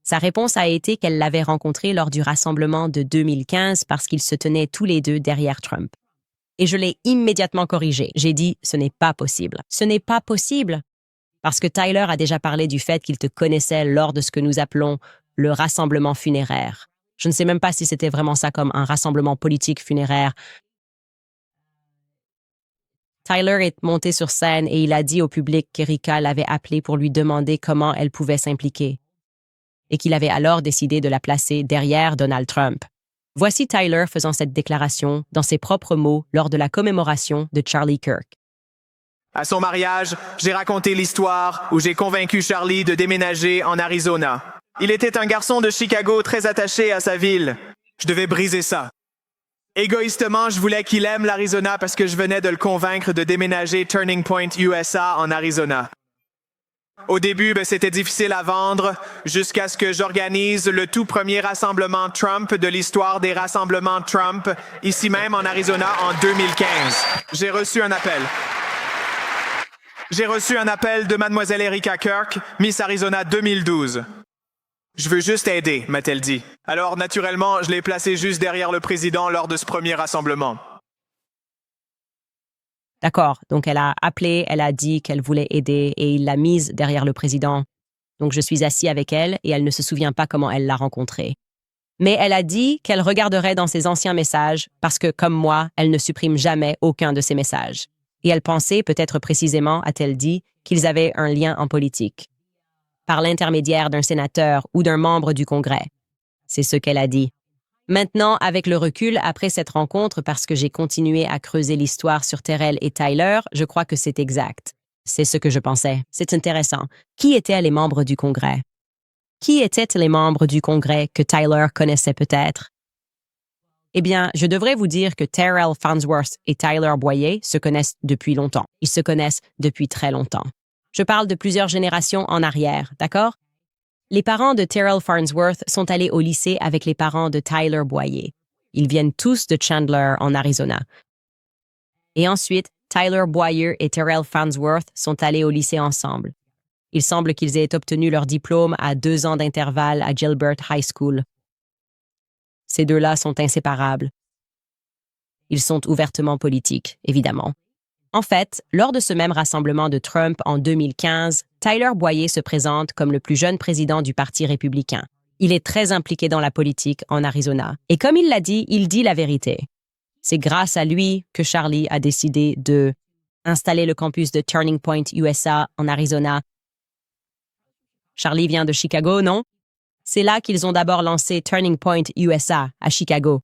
Sa réponse a été qu'elle l'avait rencontré lors du rassemblement de 2015 parce qu'ils se tenaient tous les deux derrière Trump. Et je l'ai immédiatement corrigé. J'ai dit « ce n'est pas possible ». Ce n'est pas possible parce que Tyler a déjà parlé du fait qu'il te connaissait lors de ce que nous appelons le rassemblement funéraire. Je ne sais même pas si c'était vraiment ça comme un rassemblement politique funéraire. Tyler est monté sur scène et il a dit au public qu'Erika l'avait appelé pour lui demander comment elle pouvait s'impliquer et qu'il avait alors décidé de la placer derrière Donald Trump. Voici Tyler faisant cette déclaration dans ses propres mots lors de la commémoration de Charlie Kirk. À son mariage, j'ai raconté l'histoire où j'ai convaincu Charlie de déménager en Arizona. Il était un garçon de Chicago très attaché à sa ville. Je devais briser ça. Égoïstement, je voulais qu'il aime l'Arizona parce que je venais de le convaincre de déménager Turning Point USA en Arizona. Au début, c'était difficile à vendre jusqu'à ce que j'organise le tout premier rassemblement Trump de l'histoire des rassemblements Trump, ici même en Arizona en 2015. J'ai reçu un appel. J'ai reçu un appel de Mademoiselle Erika Kirk, Miss Arizona 2012. Je veux juste aider, m'a-t-elle dit. Alors, naturellement, je l'ai placée juste derrière le président lors de ce premier rassemblement. D'accord, donc elle a appelé, elle a dit qu'elle voulait aider et il l'a mise derrière le président. Donc je suis assis avec elle et elle ne se souvient pas comment elle l'a rencontré. Mais elle a dit qu'elle regarderait dans ses anciens messages parce que, comme moi, elle ne supprime jamais aucun de ses messages. Et elle pensait, peut-être précisément, a-t-elle dit, qu'ils avaient un lien en politique, par l'intermédiaire d'un sénateur ou d'un membre du Congrès. C'est ce qu'elle a dit. Maintenant, avec le recul, après cette rencontre, parce que j'ai continué à creuser l'histoire sur Terrell et Tyler, je crois que c'est exact. C'est ce que je pensais. C'est intéressant. Qui étaient les membres du Congrès? Qui étaient les membres du Congrès que Tyler connaissait peut-être? Eh bien, je devrais vous dire que Terrell Farnsworth et Tyler Boyer se connaissent depuis longtemps. Ils se connaissent depuis très longtemps. Je parle de plusieurs générations en arrière, d'accord? Les parents de Terrell Farnsworth sont allés au lycée avec les parents de Tyler Boyer. Ils viennent tous de Chandler, en Arizona. Et ensuite, Tyler Boyer et Terrell Farnsworth sont allés au lycée ensemble. Il semble qu'ils aient obtenu leur diplôme à 2 ans d'intervalle à Gilbert High School. Ces deux-là sont inséparables. Ils sont ouvertement politiques, évidemment. En fait, lors de ce même rassemblement de Trump en 2015, Tyler Boyer se présente comme le plus jeune président du Parti républicain. Il est très impliqué dans la politique en Arizona. Et comme il l'a dit, il dit la vérité. C'est grâce à lui que Charlie a décidé de installer le campus de Turning Point USA en Arizona. Charlie vient de Chicago, non? C'est là qu'ils ont d'abord lancé Turning Point USA à Chicago.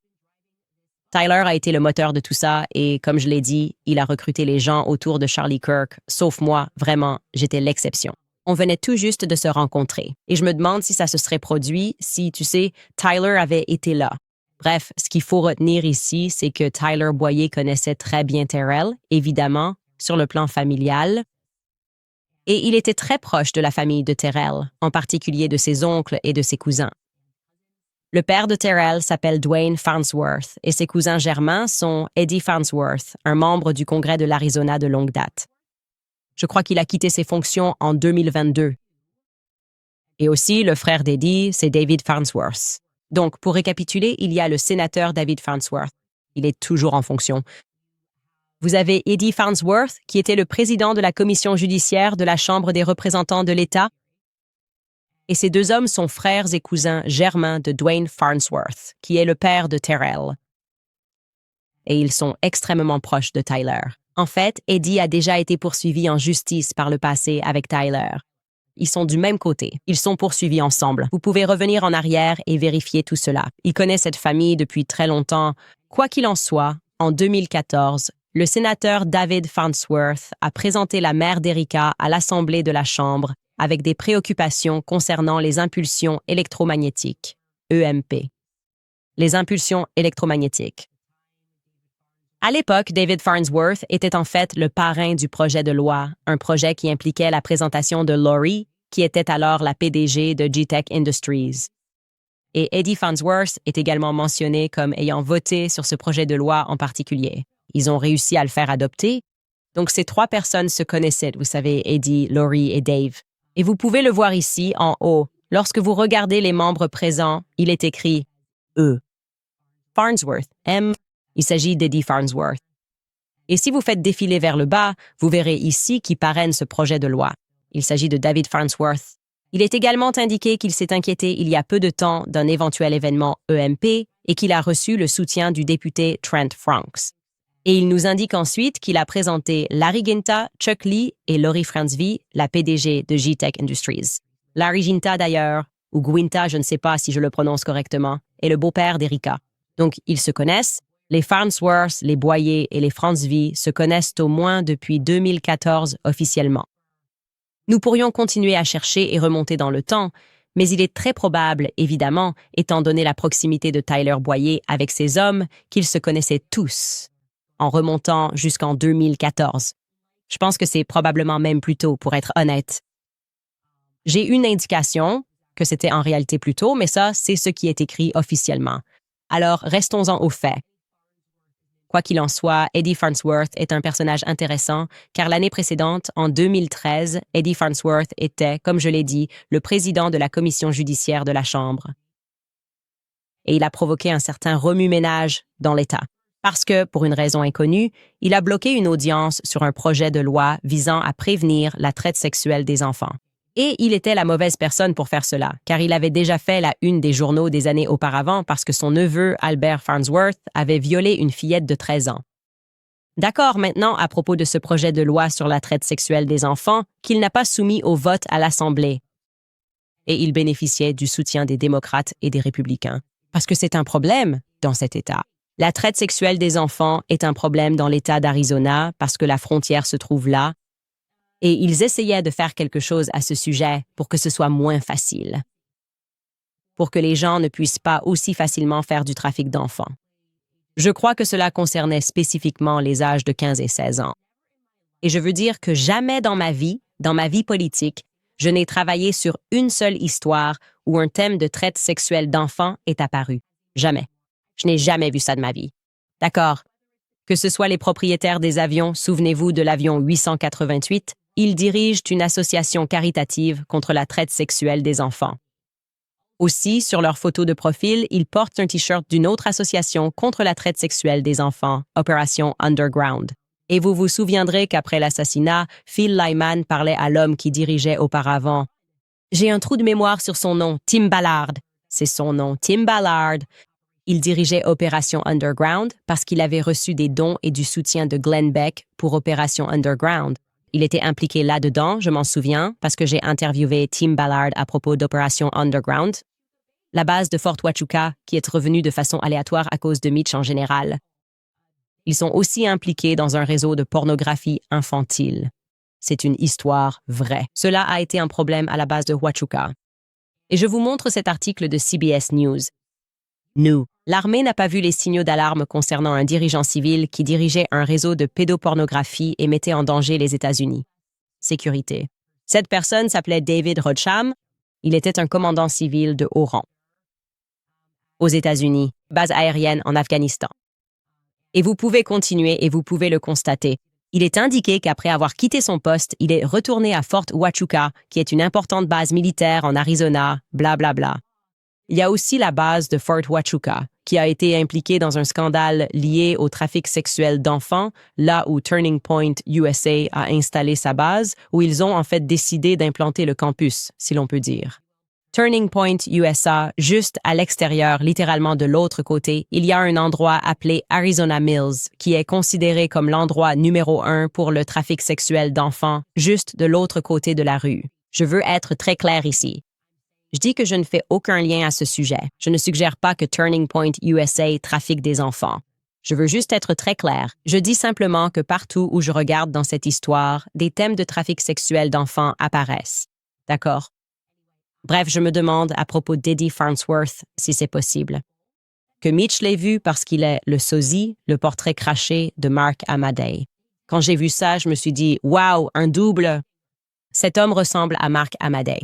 Tyler a été le moteur de tout ça et, comme je l'ai dit, il a recruté les gens autour de Charlie Kirk, sauf moi, vraiment, j'étais l'exception. On venait tout juste de se rencontrer et je me demande si ça se serait produit si, tu sais, Tyler avait été là. Bref, ce qu'il faut retenir ici, c'est que Tyler Boyer connaissait très bien Terrell, évidemment, sur le plan familial, et il était très proche de la famille de Terrell, en particulier de ses oncles et de ses cousins. Le père de Terrell s'appelle Dwayne Farnsworth et ses cousins germains sont Eddie Farnsworth, un membre du Congrès de l'Arizona de longue date. Je crois qu'il a quitté ses fonctions en 2022. Et aussi, le frère d'Eddie, c'est David Farnsworth. Donc, pour récapituler, il y a le sénateur David Farnsworth. Il est toujours en fonction. Vous avez Eddie Farnsworth, qui était le président de la commission judiciaire de la Chambre des représentants de l'État. Et ces deux hommes sont frères et cousins germains de Dwayne Farnsworth, qui est le père de Terrell. Et ils sont extrêmement proches de Tyler. En fait, Eddie a déjà été poursuivi en justice par le passé avec Tyler. Ils sont du même côté. Ils sont poursuivis ensemble. Vous pouvez revenir en arrière et vérifier tout cela. Il connaît cette famille depuis très longtemps. Quoi qu'il en soit, en 2014, le sénateur David Farnsworth a présenté la mère d'Erika à l'Assemblée de la Chambre avec des préoccupations concernant les impulsions électromagnétiques, EMP. Les impulsions électromagnétiques. À l'époque, David Farnsworth était en fait le parrain du projet de loi, un projet qui impliquait la présentation de Lori, qui était alors la PDG de G-Tech Industries. Et Eddie Farnsworth est également mentionné comme ayant voté sur ce projet de loi en particulier. Ils ont réussi à le faire adopter. Donc ces trois personnes se connaissaient, vous savez, Eddie, Lori et Dave. Et vous pouvez le voir ici, en haut. Lorsque vous regardez les membres présents, il est écrit « E ». Farnsworth, M. Il s'agit d'Eddie Farnsworth. Et si vous faites défiler vers le bas, vous verrez ici qui parraine ce projet de loi. Il s'agit de David Farnsworth. Il est également indiqué qu'il s'est inquiété il y a peu de temps d'un éventuel événement EMP et qu'il a reçu le soutien du député Trent Franks. Et il nous indique ensuite qu'il a présenté Larry Ginta, Chuck Lee et Lori Fransvy, la PDG de G-Tech Industries. Larry Ginta d'ailleurs, ou Gwinta, je ne sais pas si je le prononce correctement, est le beau-père d'Erika. Donc, ils se connaissent. Les Farnsworth, les Boyer et les Fransvy se connaissent au moins depuis 2014 officiellement. Nous pourrions continuer à chercher et remonter dans le temps, Mais il est très probable, évidemment, étant donné la proximité de Tyler Boyer avec ses hommes, qu'ils se connaissaient tous, en remontant jusqu'en 2014. Je pense que c'est probablement même plus tôt, pour être honnête. J'ai une indication que c'était en réalité plus tôt, mais ça, c'est ce qui est écrit officiellement. Alors, restons-en aux faits. Quoi qu'il en soit, Eddie Farnsworth est un personnage intéressant, car l'année précédente, en 2013, Eddie Farnsworth était, comme je l'ai dit, le président de la commission judiciaire de la Chambre. Et il a provoqué un certain remue-ménage dans l'État. Parce que, pour une raison inconnue, il a bloqué une audience sur un projet de loi visant à prévenir la traite sexuelle des enfants. Et il était la mauvaise personne pour faire cela, car il avait déjà fait la une des journaux des années auparavant parce que son neveu, Albert Farnsworth, avait violé une fillette de 13 ans. D'accord maintenant à propos de ce projet de loi sur la traite sexuelle des enfants qu'il n'a pas soumis au vote à l'Assemblée. Et il bénéficiait du soutien des démocrates et des républicains. Parce que c'est un problème dans cet État. La traite sexuelle des enfants est un problème dans l'État d'Arizona parce que la frontière se trouve là, et ils essayaient de faire quelque chose à ce sujet pour que ce soit moins facile, pour que les gens ne puissent pas aussi facilement faire du trafic d'enfants. Je crois que cela concernait spécifiquement les âges de 15 et 16 ans. Et je veux dire que jamais dans ma vie politique, je n'ai travaillé sur une seule histoire où un thème de traite sexuelle d'enfants est apparu. Jamais. Je n'ai jamais vu ça de ma vie. D'accord. Que ce soit les propriétaires des avions, souvenez-vous de l'avion 888, ils dirigent une association caritative contre la traite sexuelle des enfants. Aussi, sur leur photo de profil, ils portent un T-shirt d'une autre association contre la traite sexuelle des enfants, Opération Underground. Et vous vous souviendrez qu'après l'assassinat, Phil Lyman parlait à l'homme qui dirigeait auparavant. J'ai un trou de mémoire sur son nom, Tim Ballard. C'est son nom, Tim Ballard. Il dirigeait Opération Underground parce qu'il avait reçu des dons et du soutien de Glenn Beck pour Opération Underground. Il était impliqué là-dedans, je m'en souviens, parce que j'ai interviewé Tim Ballard à propos d'Opération Underground, la base de Fort Huachuca qui est revenue de façon aléatoire à cause de Mitch en général. Ils sont aussi impliqués dans un réseau de pornographie infantile. C'est une histoire vraie. Cela a été un problème à la base de Huachuca. Et je vous montre cet article de CBS News. Nous. L'armée n'a pas vu les signaux d'alarme concernant un dirigeant civil qui dirigeait un réseau de pédopornographie et mettait en danger les États-Unis. Sécurité. Cette personne s'appelait David Rodsham. Il était un commandant civil de haut rang. Aux États-Unis, base aérienne en Afghanistan. Et vous pouvez continuer et vous pouvez le constater. Il est indiqué qu'après avoir quitté son poste, il est retourné à Fort Huachuca, qui est une importante base militaire en Arizona, blablabla. Bla, bla. Il y a aussi la base de Fort Huachuca, qui a été impliquée dans un scandale lié au trafic sexuel d'enfants, là où Turning Point USA a installé sa base, où ils ont en fait décidé d'implanter le campus, si l'on peut dire. Turning Point USA, juste à l'extérieur, littéralement de l'autre côté, il y a un endroit appelé Arizona Mills, qui est considéré comme l'endroit numéro 1 pour le trafic sexuel d'enfants, juste de l'autre côté de la rue. Je veux être très clair ici. Je dis que je ne fais aucun lien à ce sujet. Je ne suggère pas que Turning Point USA trafique des enfants. Je veux juste être très clair. Je dis simplement que partout où je regarde dans cette histoire, des thèmes de trafic sexuel d'enfants apparaissent. D'accord? Bref, je me demande à propos d'Eddie Farnsworth si c'est possible. Que Mitch l'ait vu parce qu'il est le sosie, le portrait craché de Mark Amadei. Quand j'ai vu ça, je me suis dit « Wow, un double! » Cet homme ressemble à Mark Amadei.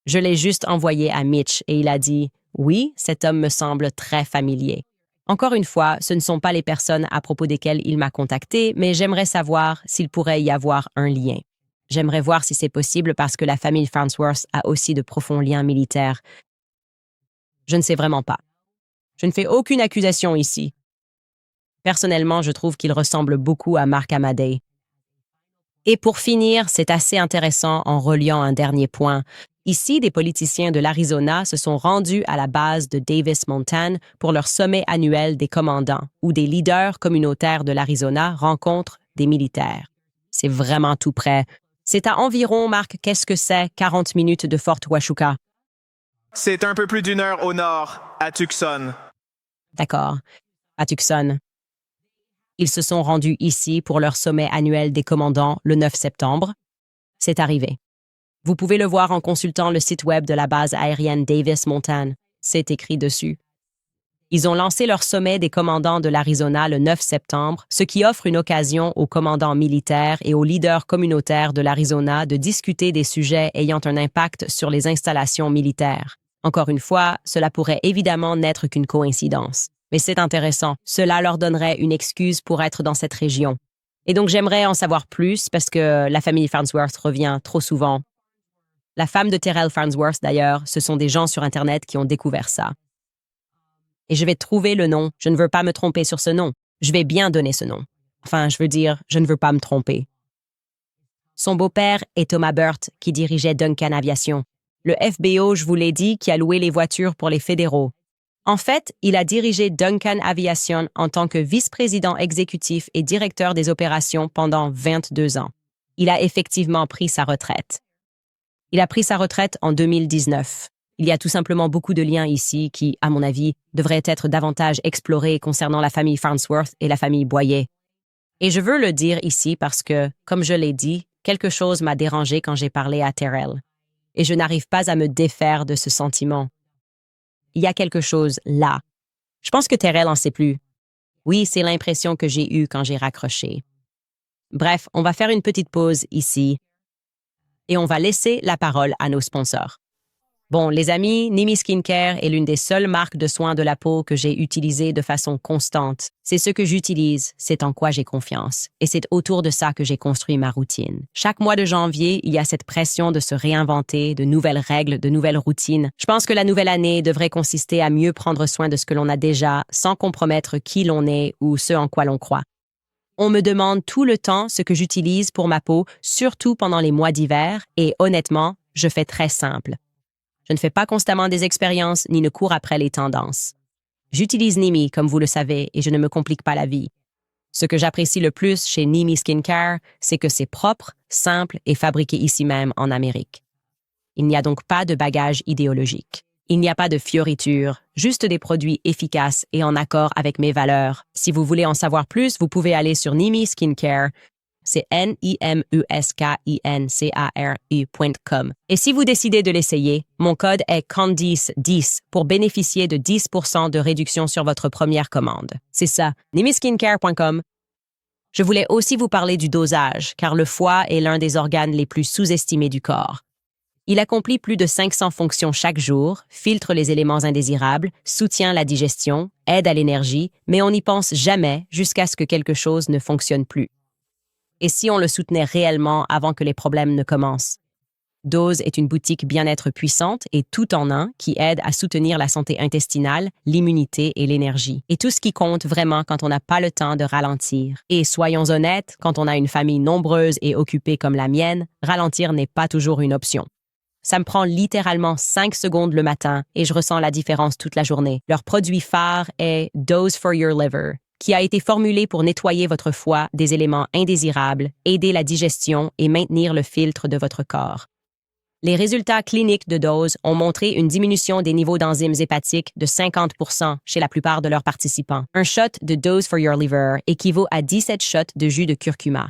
Je l'ai juste envoyé à Mitch et il a dit « Oui, cet homme me semble très familier. » Encore une fois, ce ne sont pas les personnes à propos desquelles il m'a contacté, mais j'aimerais savoir s'il pourrait y avoir un lien. J'aimerais voir si c'est possible parce que la famille Farnsworth a aussi de profonds liens militaires. Je ne sais vraiment pas. Je ne fais aucune accusation ici. Personnellement, je trouve qu'il ressemble beaucoup à Mark Amadei. Et pour finir, c'est assez intéressant en reliant un dernier point. Ici, des politiciens de l'Arizona se sont rendus à la base de Davis Monthan pour leur sommet annuel des commandants, où des leaders communautaires de l'Arizona rencontrent des militaires. C'est vraiment tout près. C'est à environ, Marc, qu'est-ce que c'est, 40 minutes de Fort Huachuca? C'est un peu plus d'une heure au nord, à Tucson. D'accord, à Tucson. Ils se sont rendus ici pour leur sommet annuel des commandants le 9 septembre. C'est arrivé. Vous pouvez le voir en consultant le site web de la base aérienne Davis-Monthan. C'est écrit dessus. Ils ont lancé leur sommet des commandants de l'Arizona le 9 septembre, ce qui offre une occasion aux commandants militaires et aux leaders communautaires de l'Arizona de discuter des sujets ayant un impact sur les installations militaires. Encore une fois, cela pourrait évidemment n'être qu'une coïncidence. Mais c'est intéressant, cela leur donnerait une excuse pour être dans cette région. Et donc j'aimerais en savoir plus parce que la famille Farnsworth revient trop souvent. La femme de Terrell Farnsworth, d'ailleurs, ce sont des gens sur Internet qui ont découvert ça. Et je vais trouver le nom. Je ne veux pas me tromper sur ce nom. Je vais bien donner ce nom. Enfin, je veux dire, je ne veux pas me tromper. Son beau-père est Thomas Burt, qui dirigeait Duncan Aviation. Le FBO, je vous l'ai dit, qui a loué les voitures pour les fédéraux. En fait, il a dirigé Duncan Aviation en tant que vice-président exécutif et directeur des opérations pendant 22 ans. Il a effectivement pris sa retraite. Il a pris sa retraite en 2019. Il y a tout simplement beaucoup de liens ici qui, à mon avis, devraient être davantage explorés concernant la famille Farnsworth et la famille Boyer. Et je veux le dire ici parce que, comme je l'ai dit, quelque chose m'a dérangé quand j'ai parlé à Terrell. Et je n'arrive pas à me défaire de ce sentiment. Il y a quelque chose là. Je pense que Terrell en sait plus. Oui, c'est l'impression que j'ai eue quand j'ai raccroché. Bref, on va faire une petite pause ici et on va laisser la parole à nos sponsors. Bon, les amis, Nimi Skincare est l'une des seules marques de soins de la peau que j'ai utilisées de façon constante. C'est ce que j'utilise, c'est en quoi j'ai confiance. Et c'est autour de ça que j'ai construit ma routine. Chaque mois de janvier, il y a cette pression de se réinventer, de nouvelles règles, de nouvelles routines. Je pense que la nouvelle année devrait consister à mieux prendre soin de ce que l'on a déjà, sans compromettre qui l'on est ou ce en quoi l'on croit. On me demande tout le temps ce que j'utilise pour ma peau, surtout pendant les mois d'hiver, et honnêtement, je fais très simple. Je ne fais pas constamment des expériences ni ne cours après les tendances. J'utilise Nimi, comme vous le savez, et je ne me complique pas la vie. Ce que j'apprécie le plus chez Nimi Skincare, c'est que c'est propre, simple et fabriqué ici même en Amérique. Il n'y a donc pas de bagage idéologique. Il n'y a pas de fioritures, juste des produits efficaces et en accord avec mes valeurs. Si vous voulez en savoir plus, vous pouvez aller sur Nimi Skincare. C'est nimuskincaru.com. Et si vous décidez de l'essayer, mon code est CANDICE10 pour bénéficier de 10% de réduction sur votre première commande. C'est ça, nimusskincare.com. Je voulais aussi vous parler du dosage, car le foie est l'un des organes les plus sous-estimés du corps. Il accomplit plus de 500 fonctions chaque jour, filtre les éléments indésirables, soutient la digestion, aide à l'énergie, mais on n'y pense jamais jusqu'à ce que quelque chose ne fonctionne plus. Et si on le soutenait réellement avant que les problèmes ne commencent? Dose est une boutique bien-être puissante et tout en un qui aide à soutenir la santé intestinale, l'immunité et l'énergie. Et tout ce qui compte vraiment quand on n'a pas le temps de ralentir. Et soyons honnêtes, quand on a une famille nombreuse et occupée comme la mienne, ralentir n'est pas toujours une option. Ça me prend littéralement 5 secondes le matin et je ressens la différence toute la journée. Leur produit phare est Dose for Your Liver, qui a été formulé pour nettoyer votre foie des éléments indésirables, aider la digestion et maintenir le filtre de votre corps. Les résultats cliniques de Dose ont montré une diminution des niveaux d'enzymes hépatiques de 50% chez la plupart de leurs participants. Un shot de Dose for Your Liver équivaut à 17 shots de jus de curcuma.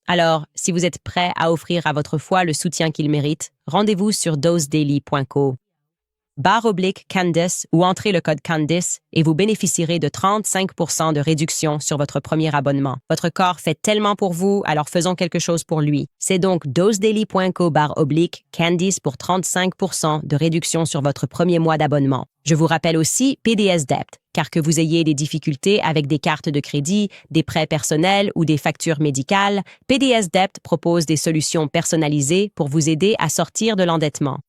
Alors, si vous êtes prêt à offrir à votre foie le soutien qu'il mérite, rendez-vous sur dosedaily.co/Candice ou entrez le code Candice et vous bénéficierez de 35% de réduction sur votre premier abonnement. Votre corps fait tellement pour vous, alors faisons quelque chose pour lui. C'est donc dosedaily.co/Candice pour 35% de réduction sur votre premier mois d'abonnement. Je vous rappelle aussi PDS Debt, car que vous ayez des difficultés avec des cartes de crédit, des prêts personnels ou des factures médicales, PDS Debt propose des solutions personnalisées pour vous aider à sortir de l'endettement.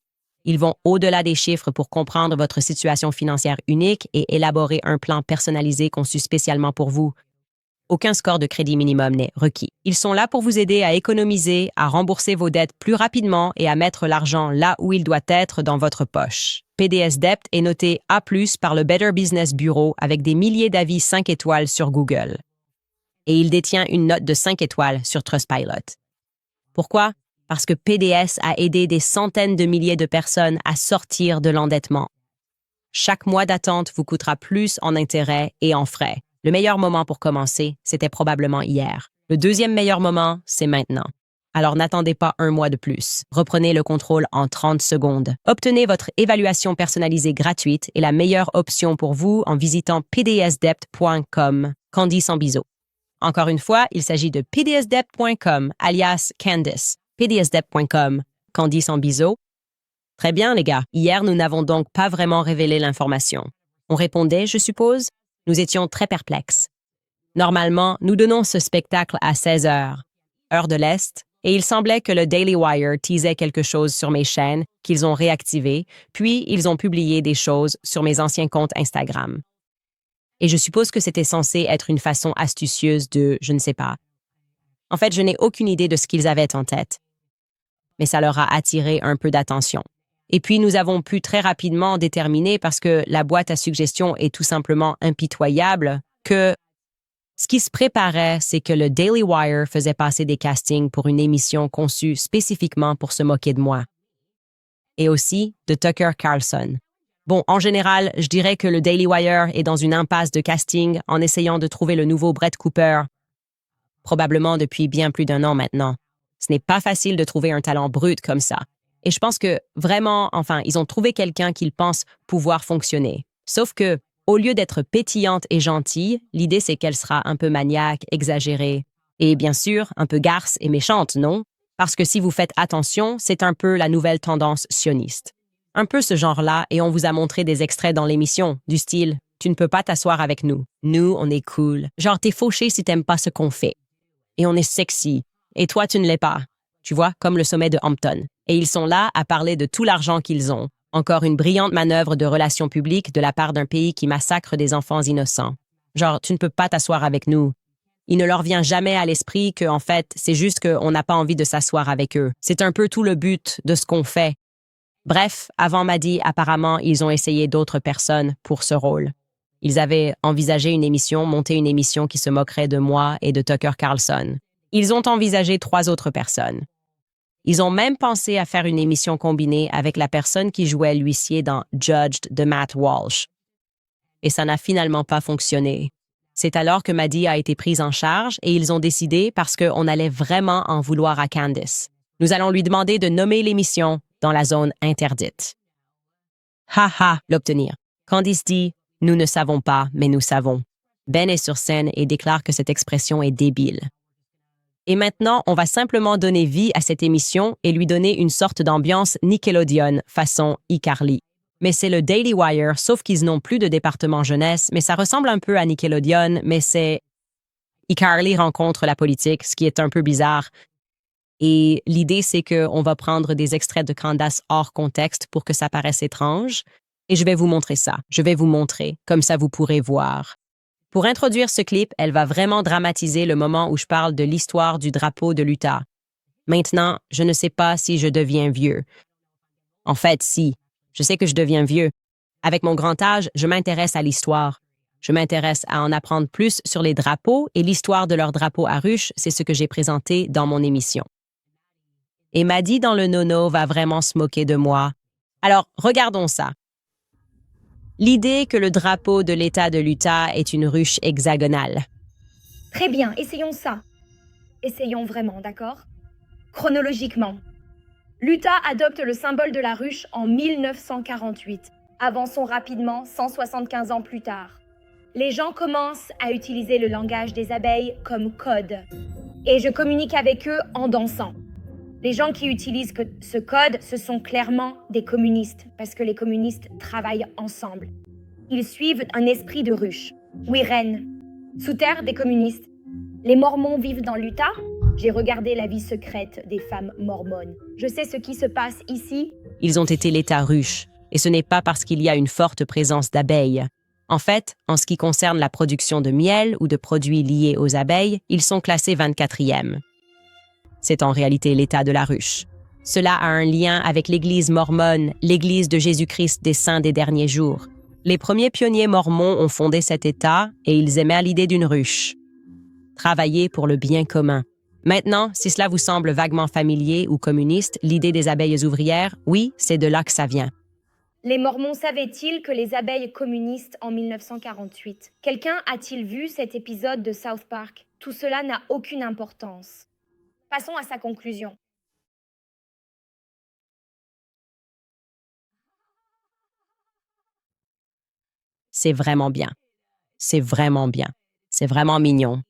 Ils vont au-delà des chiffres pour comprendre votre situation financière unique et élaborer un plan personnalisé conçu spécialement pour vous. Aucun score de crédit minimum n'est requis. Ils sont là pour vous aider à économiser, à rembourser vos dettes plus rapidement et à mettre l'argent là où il doit être dans votre poche. PDS Debt est noté A+ par le Better Business Bureau avec des milliers d'avis 5 étoiles sur Google. Et il détient une note de 5 étoiles sur Trustpilot. Pourquoi? Parce que PDS a aidé des centaines de milliers de personnes à sortir de l'endettement. Chaque mois d'attente vous coûtera plus en intérêts et en frais. Le meilleur moment pour commencer, c'était probablement hier. Le deuxième meilleur moment, c'est maintenant. Alors n'attendez pas un mois de plus. Reprenez le contrôle en 30 secondes. Obtenez votre évaluation personnalisée gratuite et la meilleure option pour vous en visitant pdsdept.com. Candice en biseau. Encore une fois, il s'agit de pdsdept.com, alias Candice. pdsdept.com. Candice en biseau. Très bien, les gars. Hier, nous n'avons donc pas vraiment révélé l'information. On répondait, je suppose? Nous étions très perplexes. Normalement, nous donnons ce spectacle à 16 heures, heure de l'Est, et il semblait que le Daily Wire teasait quelque chose sur mes chaînes qu'ils ont réactivées, puis ils ont publié des choses sur mes anciens comptes Instagram. Et je suppose que c'était censé être une façon astucieuse de, je ne sais pas. En fait, je n'ai aucune idée de ce qu'ils avaient en tête. Mais ça leur a attiré un peu d'attention. Et puis, nous avons pu très rapidement déterminer, parce que la boîte à suggestions est tout simplement impitoyable, que ce qui se préparait, c'est que le Daily Wire faisait passer des castings pour une émission conçue spécifiquement pour se moquer de moi. Et aussi de Tucker Carlson. Bon, en général, je dirais que le Daily Wire est dans une impasse de casting en essayant de trouver le nouveau Brett Cooper, probablement depuis bien plus d'1 an maintenant. Ce n'est pas facile de trouver un talent brut comme ça. Et je pense que vraiment, ils ont trouvé quelqu'un qu'ils pensent pouvoir fonctionner. Sauf que, au lieu d'être pétillante et gentille, l'idée c'est qu'elle sera un peu maniaque, exagérée. Et bien sûr, un peu garce et méchante, non? Parce que si vous faites attention, c'est un peu la nouvelle tendance sioniste. Un peu ce genre-là, et on vous a montré des extraits dans l'émission, du style « Tu ne peux pas t'asseoir avec nous. Nous, on est cool. Genre, t'es fauché si t'aimes pas ce qu'on fait. Et on est sexy. Et toi, tu ne l'es pas. » Tu vois, comme le sommet de Hampton. Et ils sont là à parler de tout l'argent qu'ils ont. Encore une brillante manœuvre de relations publiques de la part d'un pays qui massacre des enfants innocents. Genre, tu ne peux pas t'asseoir avec nous. Il ne leur vient jamais à l'esprit que, en fait, c'est juste qu'on n'a pas envie de s'asseoir avec eux. C'est un peu tout le but de ce qu'on fait. Bref, avant Maddie, apparemment, ils ont essayé d'autres personnes pour ce rôle. Ils avaient envisagé monter une émission qui se moquerait de moi et de Tucker Carlson. Ils ont envisagé 3 autres personnes. Ils ont même pensé à faire une émission combinée avec la personne qui jouait l'huissier dans Judged de Matt Walsh. Et ça n'a finalement pas fonctionné. C'est alors que Maddie a été prise en charge et ils ont décidé, parce qu'on allait vraiment en vouloir à Candice. Nous allons lui demander de nommer l'émission dans la zone interdite. Ha, l'obtenir. Candice dit « Nous ne savons pas, mais nous savons ». Ben est sur scène et déclare que cette expression est débile. Et maintenant, on va simplement donner vie à cette émission et lui donner une sorte d'ambiance Nickelodeon façon iCarly. Mais c'est le Daily Wire, sauf qu'ils n'ont plus de département jeunesse, mais ça ressemble un peu à Nickelodeon, mais c'est... iCarly rencontre la politique, ce qui est un peu bizarre. Et l'idée, c'est qu'on va prendre des extraits de Candace hors contexte pour que ça paraisse étrange. Et je vais vous montrer ça. Je vais vous montrer, comme ça vous pourrez voir. Pour introduire ce clip, elle va vraiment dramatiser le moment où je parle de l'histoire du drapeau de l'Utah. Maintenant, je ne sais pas si je deviens vieux. En fait, si. Je sais que je deviens vieux. Avec mon grand âge, je m'intéresse à l'histoire. Je m'intéresse à en apprendre plus sur les drapeaux et l'histoire de leurs drapeaux à ruche, c'est ce que j'ai présenté dans mon émission. Et Maddie dans le nono va vraiment se moquer de moi. Alors, regardons ça. L'idée que le drapeau de l'État de l'Utah est une ruche hexagonale. Très bien, essayons ça. Essayons vraiment, d'accord? Chronologiquement. L'Utah adopte le symbole de la ruche en 1948. Avançons rapidement 175 ans plus tard. Les gens commencent à utiliser le langage des abeilles comme code. Et je communique avec eux en dansant. Les gens qui utilisent ce code, ce sont clairement des communistes, parce que les communistes travaillent ensemble. Ils suivent un esprit de ruche. Oui, reine. Sous terre des communistes. Les Mormons vivent dans l'Utah. J'ai regardé la vie secrète des femmes mormones. Je sais ce qui se passe ici. Ils ont été l'État ruche, et ce n'est pas parce qu'il y a une forte présence d'abeilles. En fait, en ce qui concerne la production de miel ou de produits liés aux abeilles, ils sont classés 24e. C'est en réalité l'État de la ruche. Cela a un lien avec l'Église mormone, l'Église de Jésus-Christ des Saints des derniers jours. Les premiers pionniers mormons ont fondé cet État et ils aimaient l'idée d'une ruche. Travailler pour le bien commun. Maintenant, si cela vous semble vaguement familier ou communiste, l'idée des abeilles ouvrières, oui, c'est de là que ça vient. Les Mormons savaient-ils que les abeilles communistes en 1948? Quelqu'un a-t-il vu cet épisode de South Park? Tout cela n'a aucune importance. Passons à sa conclusion. C'est vraiment bien. C'est vraiment bien. C'est vraiment mignon.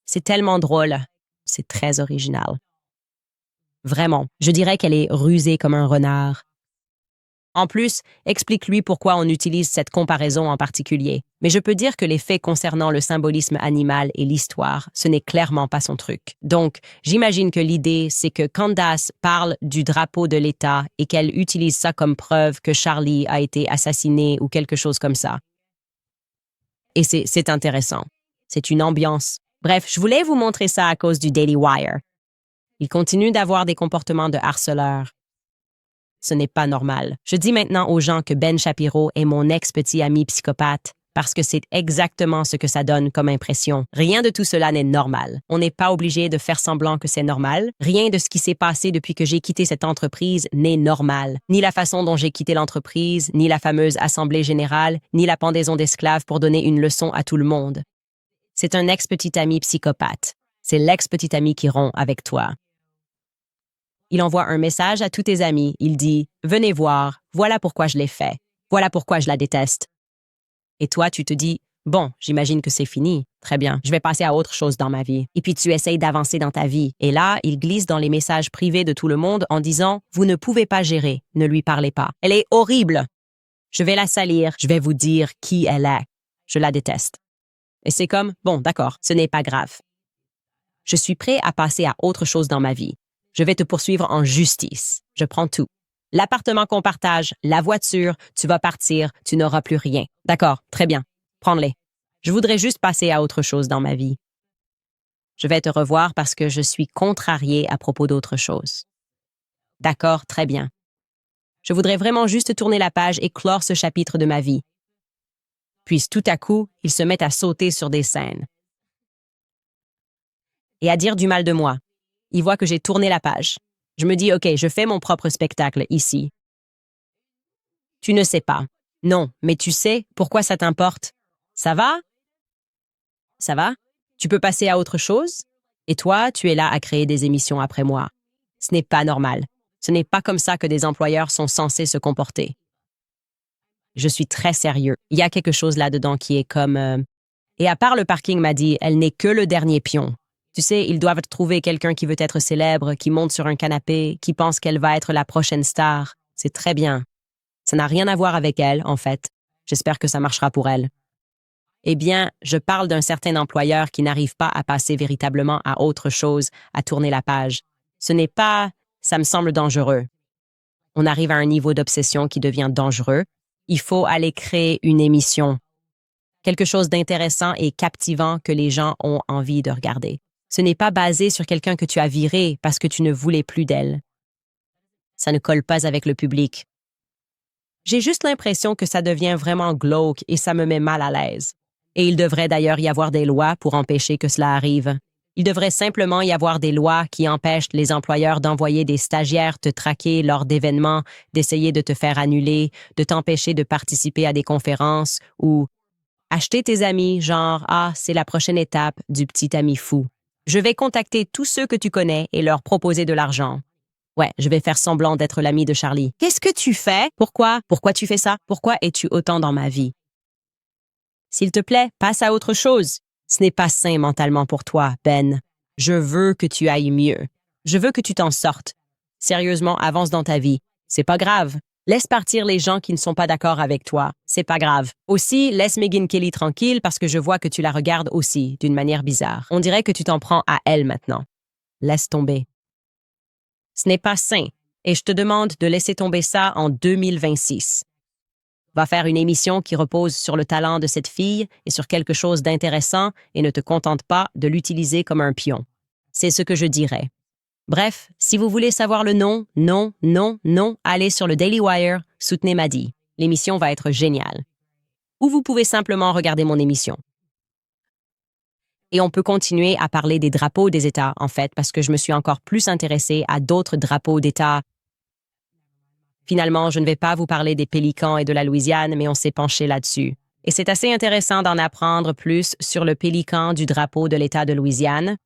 C'est tellement drôle. C'est très original. Vraiment, je dirais qu'elle est rusée comme un renard. En plus, explique-lui pourquoi on utilise cette comparaison en particulier. Mais je peux dire que les faits concernant le symbolisme animal et l'histoire, ce n'est clairement pas son truc. Donc, j'imagine que l'idée, c'est que Candace parle du drapeau de l'État et qu'elle utilise ça comme preuve que Charlie a été assassiné ou quelque chose comme ça. Et c'est intéressant. C'est une ambiance. Bref, je voulais vous montrer ça à cause du Daily Wire. Il continue d'avoir des comportements de harceleur. Ce n'est pas normal. Je dis maintenant aux gens que Ben Shapiro est mon ex-petit ami psychopathe parce que c'est exactement ce que ça donne comme impression. Rien de tout cela n'est normal. On n'est pas obligé de faire semblant que c'est normal. Rien de ce qui s'est passé depuis que j'ai quitté cette entreprise n'est normal. Ni la façon dont j'ai quitté l'entreprise, ni la fameuse assemblée générale, ni la pendaison d'esclaves pour donner une leçon à tout le monde. C'est un ex-petit ami psychopathe. C'est l'ex-petit ami qui rompt avec toi. Il envoie un message à tous tes amis. Il dit « Venez voir, voilà pourquoi je l'ai fait. Voilà pourquoi je la déteste. » Et toi, tu te dis « Bon, j'imagine que c'est fini. Très bien, je vais passer à autre chose dans ma vie. » Et puis tu essayes d'avancer dans ta vie. Et là, il glisse dans les messages privés de tout le monde en disant « Vous ne pouvez pas gérer, ne lui parlez pas. Elle est horrible. Je vais la salir, je vais vous dire qui elle est. Je la déteste. » Et c'est comme « Bon, d'accord, ce n'est pas grave. Je suis prêt à passer à autre chose dans ma vie. Je vais te poursuivre en justice. Je prends tout. L'appartement qu'on partage, la voiture, tu vas partir, tu n'auras plus rien. D'accord, très bien. Prends-les. Je voudrais juste passer à autre chose dans ma vie. Je vais te revoir parce que je suis contrariée à propos d'autre chose. D'accord, très bien. Je voudrais vraiment juste tourner la page et clore ce chapitre de ma vie. Puis tout à coup, ils se mettent à sauter sur des scènes. Et à dire du mal de moi. Il voit que j'ai tourné la page. Je me dis, OK, je fais mon propre spectacle ici. Tu ne sais pas. Non, mais tu sais pourquoi ça t'importe. Ça va? Ça va? Tu peux passer à autre chose? Et toi, tu es là à créer des émissions après moi. Ce n'est pas normal. Ce n'est pas comme ça que des employeurs sont censés se comporter. Je suis très sérieux. Il y a quelque chose là-dedans qui est comme... Et à part le parking m'a dit, elle n'est que le dernier pion. Tu sais, ils doivent trouver quelqu'un qui veut être célèbre, qui monte sur un canapé, qui pense qu'elle va être la prochaine star. C'est très bien. Ça n'a rien à voir avec elle, en fait. J'espère que ça marchera pour elle. Eh bien, je parle d'un certain employeur qui n'arrive pas à passer véritablement à autre chose, à tourner la page. Ce n'est pas... Ça me semble dangereux. On arrive à un niveau d'obsession qui devient dangereux. Il faut aller créer une émission. Quelque chose d'intéressant et captivant que les gens ont envie de regarder. Ce n'est pas basé sur quelqu'un que tu as viré parce que tu ne voulais plus d'elle. Ça ne colle pas avec le public. J'ai juste l'impression que ça devient vraiment glauque et ça me met mal à l'aise. Et il devrait d'ailleurs y avoir des lois pour empêcher que cela arrive. Il devrait simplement y avoir des lois qui empêchent les employeurs d'envoyer des stagiaires te traquer lors d'événements, d'essayer de te faire annuler, de t'empêcher de participer à des conférences ou acheter tes amis, genre « Ah, c'est la prochaine étape du petit ami fou ». Je vais contacter tous ceux que tu connais et leur proposer de l'argent. Ouais, je vais faire semblant d'être l'ami de Charlie. Qu'est-ce que tu fais? Pourquoi? Pourquoi tu fais ça? Pourquoi es-tu autant dans ma vie? S'il te plaît, passe à autre chose. Ce n'est pas sain mentalement pour toi, Ben. Je veux que tu ailles mieux. Je veux que tu t'en sortes. Sérieusement, avance dans ta vie. C'est pas grave. Laisse partir les gens qui ne sont pas d'accord avec toi. C'est pas grave. Aussi, laisse Megyn Kelly tranquille parce que je vois que tu la regardes aussi, d'une manière bizarre. On dirait que tu t'en prends à elle maintenant. Laisse tomber. Ce n'est pas sain, et je te demande de laisser tomber ça en 2026. Va faire une émission qui repose sur le talent de cette fille et sur quelque chose d'intéressant et ne te contente pas de l'utiliser comme un pion. C'est ce que je dirais. Bref, si vous voulez savoir le nom, allez sur le Daily Wire, soutenez Maddy. L'émission va être géniale. Ou vous pouvez simplement regarder mon émission. Et on peut continuer à parler des drapeaux des États, en fait, parce que je me suis encore plus intéressée à d'autres drapeaux d'États. Finalement, je ne vais pas vous parler des Pélicans et de la Louisiane, mais on s'est penché là-dessus. Et c'est assez intéressant d'en apprendre plus sur le pélican du drapeau de l'État de Louisiane,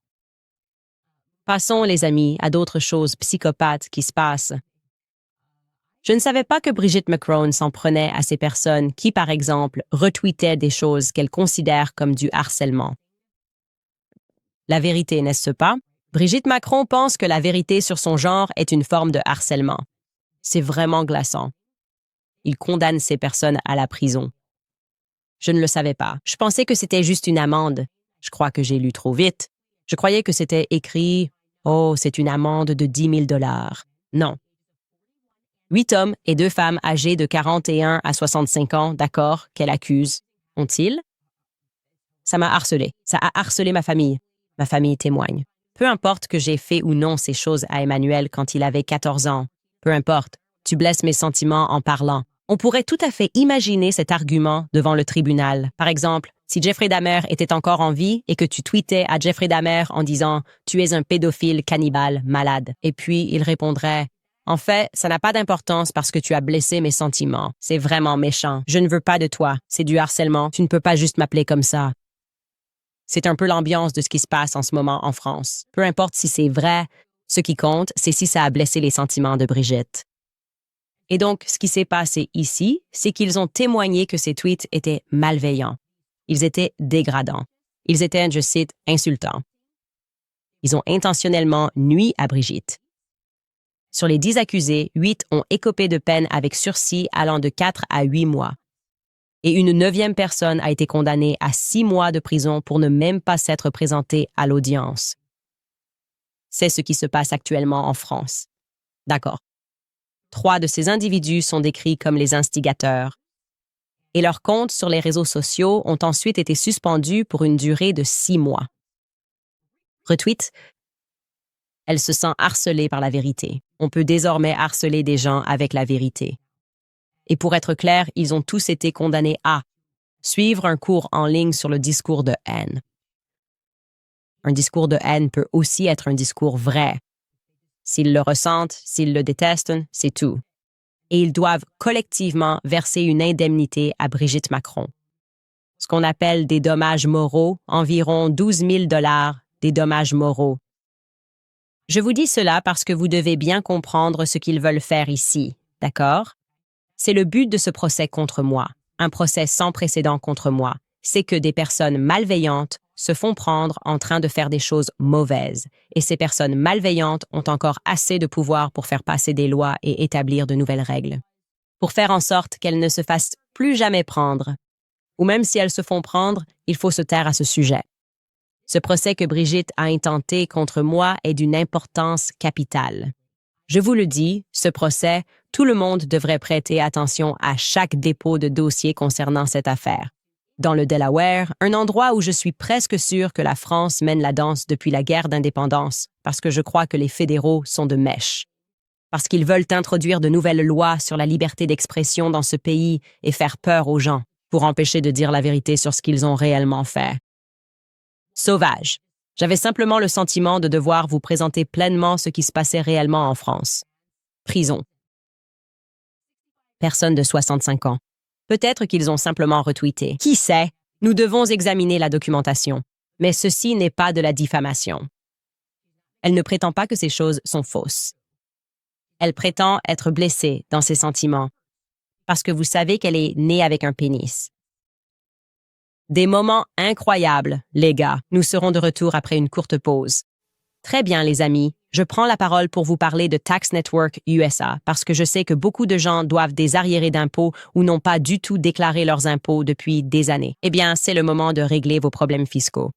Passons, les amis, à d'autres choses psychopathes qui se passent. Je ne savais pas que Brigitte Macron s'en prenait à ces personnes qui, par exemple, retweetaient des choses qu'elle considère comme du harcèlement. La vérité, n'est-ce pas? Brigitte Macron pense que la vérité sur son genre est une forme de harcèlement. C'est vraiment glaçant. Il condamne ces personnes à la prison. Je ne le savais pas. Je pensais que c'était juste une amende. Je crois que j'ai lu trop vite. Je croyais que c'était écrit « Oh, c'est une amende de 10 000 $. Non. 8 hommes et 2 femmes âgés de 41 à 65 ans, d'accord, qu'elle accuse, ont-ils? Ça m'a harcelé. Ça a harcelé ma famille. Ma famille témoigne. Peu importe que j'ai fait ou non ces choses à Emmanuel quand il avait 14 ans. Peu importe. Tu blesses mes sentiments en parlant. On pourrait tout à fait imaginer cet argument devant le tribunal. Par exemple, si Jeffrey Dahmer était encore en vie et que tu tweetais à Jeffrey Dahmer en disant « Tu es un pédophile cannibale malade ». Et puis, il répondrait « En fait, ça n'a pas d'importance parce que tu as blessé mes sentiments. C'est vraiment méchant. Je ne veux pas de toi. C'est du harcèlement. Tu ne peux pas juste m'appeler comme ça. » C'est un peu l'ambiance de ce qui se passe en ce moment en France. Peu importe si c'est vrai, ce qui compte, c'est si ça a blessé les sentiments de Brigitte. Et donc, ce qui s'est passé ici, c'est qu'ils ont témoigné que ces tweets étaient malveillants. Ils étaient dégradants. Ils étaient, je cite, insultants. Ils ont intentionnellement nui à Brigitte. Sur les 10 accusés, 8 ont écopé de peine avec sursis allant de 4 à 8 mois. Et une 9e personne a été condamnée à 6 mois de prison pour ne même pas s'être présentée à l'audience. C'est ce qui se passe actuellement en France. D'accord. 3 de ces individus sont décrits comme les instigateurs. Et leurs comptes sur les réseaux sociaux ont ensuite été suspendus pour une durée de 6 mois. Retweet. Elle se sent harcelée par la vérité. On peut désormais harceler des gens avec la vérité. Et pour être clair, ils ont tous été condamnés à suivre un cours en ligne sur le discours de haine. Un discours de haine peut aussi être un discours vrai. S'ils le ressentent, s'ils le détestent, c'est tout. Et ils doivent collectivement verser une indemnité à Brigitte Macron. Ce qu'on appelle des dommages moraux, environ 12 000 $, des dommages moraux. Je vous dis cela parce que vous devez bien comprendre ce qu'ils veulent faire ici, d'accord? C'est le but de ce procès contre moi, un procès sans précédent contre moi. C'est que des personnes malveillantes se font prendre en train de faire des choses mauvaises. Et ces personnes malveillantes ont encore assez de pouvoir pour faire passer des lois et établir de nouvelles règles. Pour faire en sorte qu'elles ne se fassent plus jamais prendre. Ou même si elles se font prendre, il faut se taire à ce sujet. Ce procès que Brigitte a intenté contre moi est d'une importance capitale. Je vous le dis, ce procès, tout le monde devrait prêter attention à chaque dépôt de dossier concernant cette affaire. Dans le Delaware, un endroit où je suis presque sûr que la France mène la danse depuis la guerre d'indépendance, parce que je crois que les fédéraux sont de mèche. Parce qu'ils veulent introduire de nouvelles lois sur la liberté d'expression dans ce pays et faire peur aux gens, pour empêcher de dire la vérité sur ce qu'ils ont réellement fait. Sauvage. J'avais simplement le sentiment de devoir vous présenter pleinement ce qui se passait réellement en France. Prison. Personne de 65 ans. Peut-être qu'ils ont simplement retweeté. Qui sait? Nous devons examiner la documentation. Mais ceci n'est pas de la diffamation. Elle ne prétend pas que ces choses sont fausses. Elle prétend être blessée dans ses sentiments. Parce que vous savez qu'elle est née avec un pénis. Des moments incroyables, les gars. Nous serons de retour après une courte pause. Très bien, les amis. Je prends la parole pour vous parler de Tax Network USA parce que je sais que beaucoup de gens doivent des arriérés d'impôts ou n'ont pas du tout déclaré leurs impôts depuis des années. Eh bien, c'est le moment de régler vos problèmes fiscaux.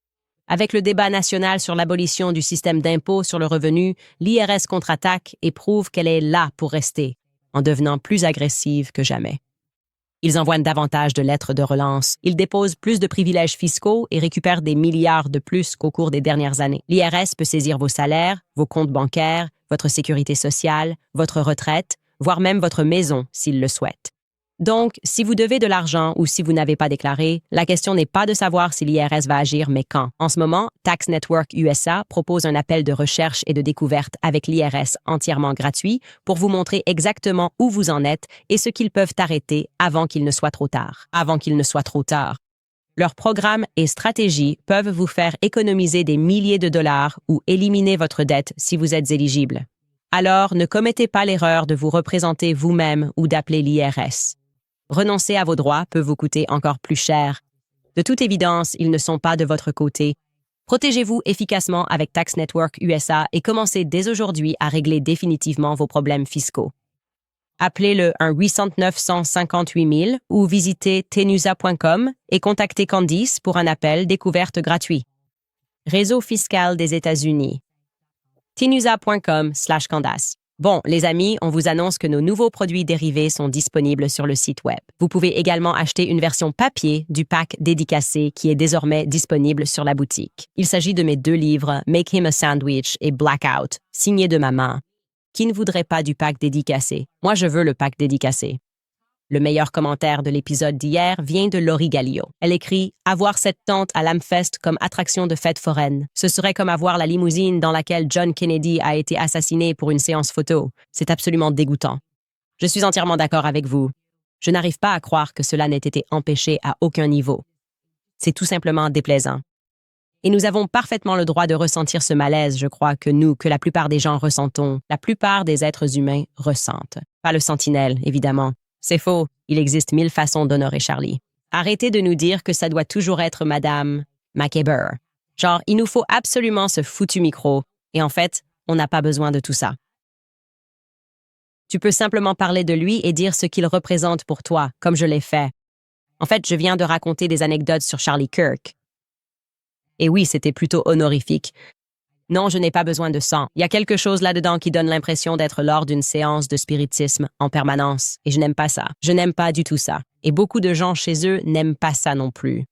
Avec le débat national sur l'abolition du système d'impôt sur le revenu, l'IRS contre-attaque et prouve qu'elle est là pour rester, en devenant plus agressive que jamais. Ils envoient davantage de lettres de relance. Ils déposent plus de privilèges fiscaux et récupèrent des milliards de plus qu'au cours des dernières années. L'IRS peut saisir vos salaires, vos comptes bancaires, votre sécurité sociale, votre retraite, voire même votre maison s'ils le souhaitent. Donc, si vous devez de l'argent ou si vous n'avez pas déclaré, la question n'est pas de savoir si l'IRS va agir, mais quand. En ce moment, Tax Network USA propose un appel de recherche et de découverte avec l'IRS entièrement gratuit pour vous montrer exactement où vous en êtes et ce qu'ils peuvent arrêter avant qu'il ne soit trop tard. Avant qu'il ne soit trop tard. Leurs programmes et stratégies peuvent vous faire économiser des milliers de dollars ou éliminer votre dette si vous êtes éligible. Alors, ne commettez pas l'erreur de vous représenter vous-même ou d'appeler l'IRS. Renoncer à vos droits peut vous coûter encore plus cher. De toute évidence, ils ne sont pas de votre côté. Protégez-vous efficacement avec Tax Network USA et commencez dès aujourd'hui à régler définitivement vos problèmes fiscaux. Appelez le 1-800-958-000 ou visitez tenusa.com et contactez Candice pour un appel découverte gratuit. Réseau fiscal des États-Unis. tenusa.com/Candace. Bon, les amis, on vous annonce que nos nouveaux produits dérivés sont disponibles sur le site web. Vous pouvez également acheter une version papier du pack dédicacé qui est désormais disponible sur la boutique. Il s'agit de mes 2 livres, Make Him a Sandwich et Blackout, signés de ma main. Qui ne voudrait pas du pack dédicacé? Moi, je veux le pack dédicacé. Le meilleur commentaire de l'épisode d'hier vient de Laurie Gallio. Elle écrit « Avoir cette tente à l'Amfest comme attraction de fête foraine. Ce serait comme avoir la limousine dans laquelle John Kennedy a été assassiné pour une séance photo. C'est absolument dégoûtant. » Je suis entièrement d'accord avec vous. Je n'arrive pas à croire que cela n'ait été empêché à aucun niveau. C'est tout simplement déplaisant. Et nous avons parfaitement le droit de ressentir ce malaise, je crois, que la plupart des gens ressentons, la plupart des êtres humains ressentent. Pas le sentinelle, évidemment. C'est faux, il existe 1000 façons d'honorer Charlie. Arrêtez de nous dire que ça doit toujours être Madame McKeber. Genre, il nous faut absolument ce foutu micro, et en fait, on n'a pas besoin de tout ça. Tu peux simplement parler de lui et dire ce qu'il représente pour toi, comme je l'ai fait. En fait, je viens de raconter des anecdotes sur Charlie Kirk. Et oui, c'était plutôt honorifique. Non, je n'ai pas besoin de sang. Il y a quelque chose là-dedans qui donne l'impression d'être lors d'une séance de spiritisme en permanence. Et je n'aime pas ça. Je n'aime pas du tout ça. Et beaucoup de gens chez eux n'aiment pas ça non plus.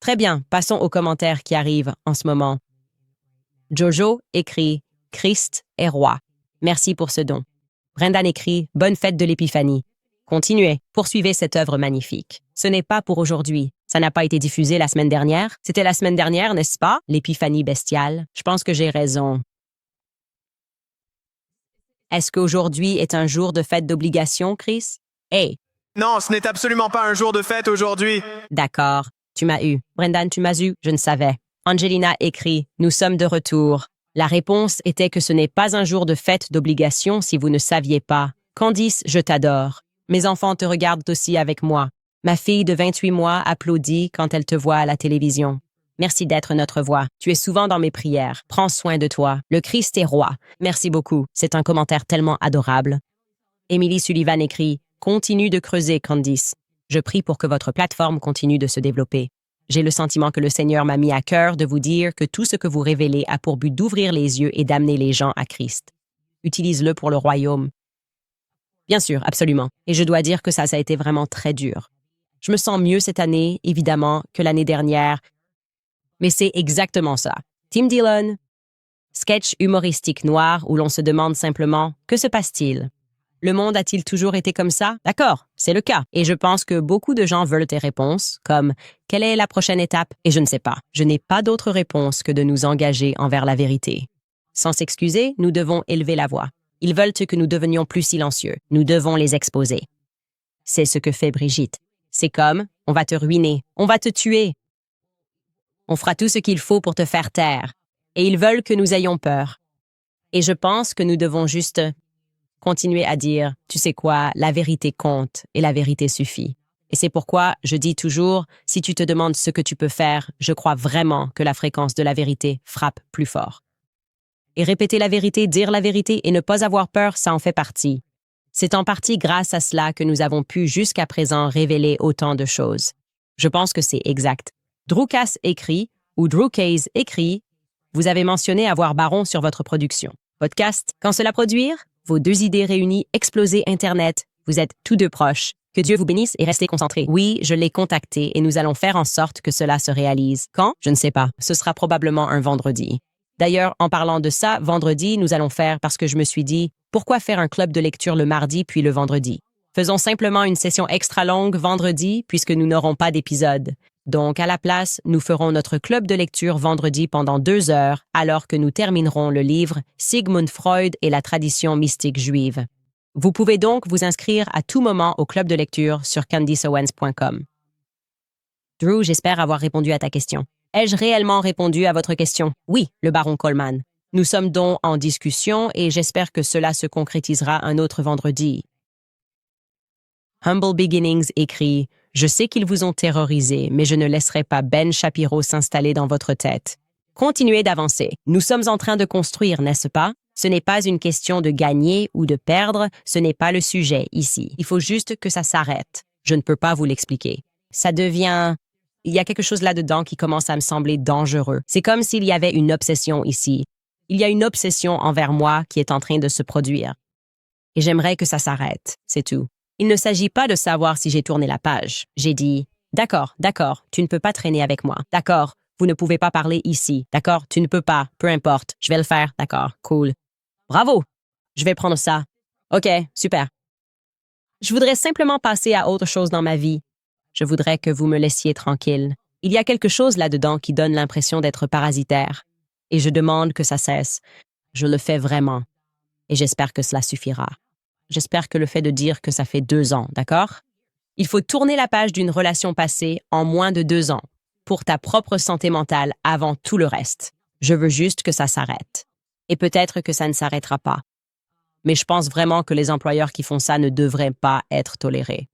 Très bien, passons aux commentaires qui arrivent en ce moment. Jojo écrit « Christ est roi ». Merci pour ce don. Brendan écrit « Bonne fête de l'Épiphanie ». Continuez, poursuivez cette œuvre magnifique. Ce n'est pas pour aujourd'hui. Ça n'a pas été diffusé la semaine dernière. C'était la semaine dernière, n'est-ce pas? L'épiphanie bestiale. Je pense que j'ai raison. Est-ce qu'aujourd'hui est un jour de fête d'obligation, Chris? Hey! Non, ce n'est absolument pas un jour de fête aujourd'hui. D'accord. Tu m'as eu. Brendan, tu m'as eu? Je ne savais. Angelina écrit « Nous sommes de retour ». La réponse était que ce n'est pas un jour de fête d'obligation si vous ne saviez pas. Candice, je t'adore. Mes enfants te regardent aussi avec moi. Ma fille de 28 mois applaudit quand elle te voit à la télévision. Merci d'être notre voix. Tu es souvent dans mes prières. Prends soin de toi. Le Christ est roi. Merci beaucoup. C'est un commentaire tellement adorable. Emily Sullivan écrit « Continue de creuser, Candice. Je prie pour que votre plateforme continue de se développer. J'ai le sentiment que le Seigneur m'a mis à cœur de vous dire que tout ce que vous révélez a pour but d'ouvrir les yeux et d'amener les gens à Christ. Utilise-le pour le royaume. » Bien sûr, absolument. Et je dois dire que ça a été vraiment très dur. Je me sens mieux cette année, évidemment, que l'année dernière. Mais c'est exactement ça. Tim Dillon, sketch humoristique noir où l'on se demande simplement « Que se passe-t-il » Le monde a-t-il toujours été comme ça? D'accord, c'est le cas. Et je pense que beaucoup de gens veulent tes réponses, comme « Quelle est la prochaine étape ?» Et je ne sais pas. Je n'ai pas d'autre réponse que de nous engager envers la vérité. Sans s'excuser, nous devons élever la voix. Ils veulent que nous devenions plus silencieux. Nous devons les exposer. C'est ce que fait Brigitte. C'est comme « On va te ruiner. On va te tuer. On fera tout ce qu'il faut pour te faire taire. » Et ils veulent que nous ayons peur. Et je pense que nous devons juste continuer à dire « Tu sais quoi, la vérité compte et la vérité suffit. » Et c'est pourquoi je dis toujours « Si tu te demandes ce que tu peux faire, je crois vraiment que la fréquence de la vérité frappe plus fort. » Et répéter la vérité, dire la vérité et ne pas avoir peur, ça en fait partie. C'est en partie grâce à cela que nous avons pu jusqu'à présent révéler autant de choses. Je pense que c'est exact. Drewcas écrit, ou Drewcase écrit, vous avez mentionné avoir Baron sur votre production. Podcast, quand cela produire, vos 2 idées réunies, exploser Internet, vous êtes tous 2 proches. Que Dieu vous bénisse et restez concentrés. Oui, je l'ai contacté et nous allons faire en sorte que cela se réalise. Quand? Je ne sais pas. Ce sera probablement un vendredi. D'ailleurs, en parlant de ça, vendredi, nous allons faire parce que je me suis dit, pourquoi faire un club de lecture le mardi puis le vendredi? Faisons simplement une session extra longue vendredi puisque nous n'aurons pas d'épisode. Donc, à la place, nous ferons notre club de lecture vendredi pendant 2 heures alors que nous terminerons le livre Sigmund Freud et la tradition mystique juive. Vous pouvez donc vous inscrire à tout moment au club de lecture sur candiceowens.com. Drew, j'espère avoir répondu à ta question. Ai-je réellement répondu à votre question? Oui, le baron Coleman. Nous sommes donc en discussion et j'espère que cela se concrétisera un autre vendredi. Humble Beginnings écrit « Je sais qu'ils vous ont terrorisé, mais je ne laisserai pas Ben Shapiro s'installer dans votre tête. Continuez d'avancer. Nous sommes en train de construire, n'est-ce pas? Ce n'est pas une question de gagner ou de perdre, ce n'est pas le sujet ici. Il faut juste que ça s'arrête. Je ne peux pas vous l'expliquer. Ça devient... Il y a quelque chose là-dedans qui commence à me sembler dangereux. C'est comme s'il y avait une obsession ici. Il y a une obsession envers moi qui est en train de se produire. Et j'aimerais que ça s'arrête, c'est tout. Il ne s'agit pas de savoir si j'ai tourné la page. J'ai dit « D'accord, tu ne peux pas traîner avec moi. D'accord, vous ne pouvez pas parler ici. D'accord, tu ne peux pas. Peu importe, je vais le faire. D'accord, cool. Bravo, je vais prendre ça. OK, super. Je voudrais simplement passer à autre chose dans ma vie. Je voudrais que vous me laissiez tranquille. Il y a quelque chose là-dedans qui donne l'impression d'être parasitaire. Et je demande que ça cesse. Je le fais vraiment. Et j'espère que cela suffira. J'espère que le fait de dire que ça fait 2 ans, d'accord? Il faut tourner la page d'une relation passée en moins de 2 ans, pour ta propre santé mentale avant tout le reste. Je veux juste que ça s'arrête. Et peut-être que ça ne s'arrêtera pas. Mais je pense vraiment que les employeurs qui font ça ne devraient pas être tolérés.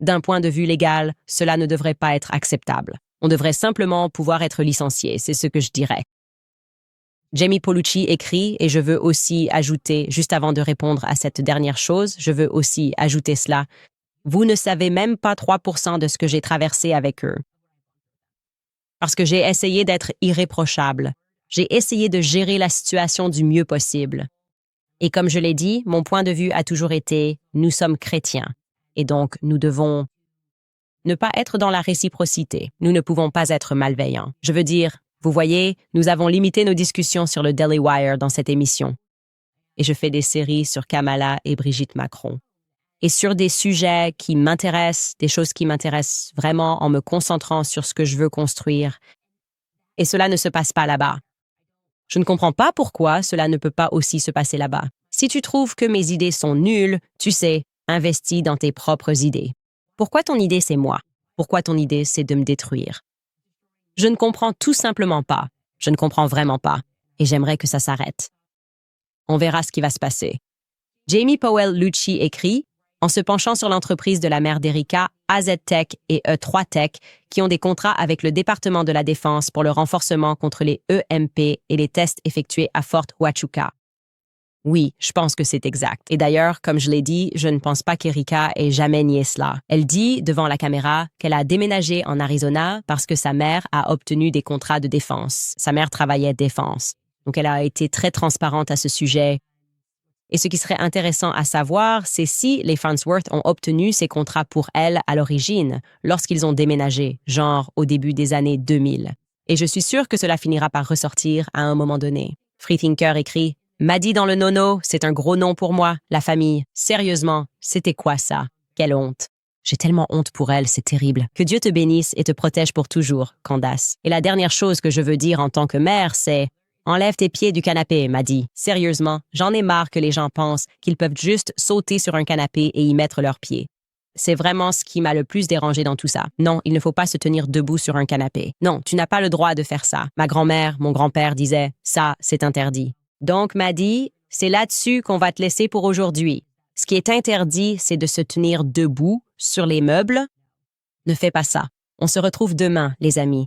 D'un point de vue légal, cela ne devrait pas être acceptable. On devrait simplement pouvoir être licencié, c'est ce que je dirais. Jamie Polucci écrit, et je veux aussi ajouter, juste avant de répondre à cette dernière chose, je veux aussi ajouter cela. Vous ne savez même pas 3% de ce que j'ai traversé avec eux. Parce que j'ai essayé d'être irréprochable. J'ai essayé de gérer la situation du mieux possible. Et comme je l'ai dit, mon point de vue a toujours été « nous sommes chrétiens ». Et donc, nous devons ne pas être dans la réciprocité. Nous ne pouvons pas être malveillants. Je veux dire, vous voyez, nous avons limité nos discussions sur le Daily Wire dans cette émission. Et je fais des séries sur Kamala et Brigitte Macron. Et sur des sujets qui m'intéressent, des choses qui m'intéressent vraiment en me concentrant sur ce que je veux construire. Et cela ne se passe pas là-bas. Je ne comprends pas pourquoi cela ne peut pas aussi se passer là-bas. Si tu trouves que mes idées sont nulles, tu sais, investis dans tes propres idées. Pourquoi ton idée, c'est moi? Pourquoi ton idée, c'est de me détruire? Je ne comprends tout simplement pas. Je ne comprends vraiment pas. Et j'aimerais que ça s'arrête. On verra ce qui va se passer. Jamie Powell Lucci écrit, en se penchant sur l'entreprise de la mère d'Erika, AZ Tech et E3 Tech, qui ont des contrats avec le département de la Défense pour le renforcement contre les EMP et les tests effectués à Fort Huachuca. Oui, je pense que c'est exact. Et d'ailleurs, comme je l'ai dit, je ne pense pas qu'Erika ait jamais nié cela. Elle dit, devant la caméra, qu'elle a déménagé en Arizona parce que sa mère a obtenu des contrats de défense. Sa mère travaillait défense. Donc elle a été très transparente à ce sujet. Et ce qui serait intéressant à savoir, c'est si les Farnsworth ont obtenu ces contrats pour elle à l'origine, lorsqu'ils ont déménagé, genre au début des années 2000. Et je suis sûre que cela finira par ressortir à un moment donné. Freethinker écrit « Maddie dans le nono, c'est un gros nom pour moi, la famille. Sérieusement, c'était quoi ça? Quelle honte. J'ai tellement honte pour elle, c'est terrible. Que Dieu te bénisse et te protège pour toujours, Candace. Et la dernière chose que je veux dire en tant que mère, c'est « Enlève tes pieds du canapé, Maddie. Sérieusement, j'en ai marre que les gens pensent qu'ils peuvent juste sauter sur un canapé et y mettre leurs pieds. C'est vraiment ce qui m'a le plus dérangé dans tout ça. Non, il ne faut pas se tenir debout sur un canapé. Non, tu n'as pas le droit de faire ça. Ma grand-mère, mon grand-père disaient « Ça, c'est interdit. » Donc, Maddie, c'est là-dessus qu'on va te laisser pour aujourd'hui. Ce qui est interdit, c'est de se tenir debout sur les meubles. Ne fais pas ça. On se retrouve demain, les amis.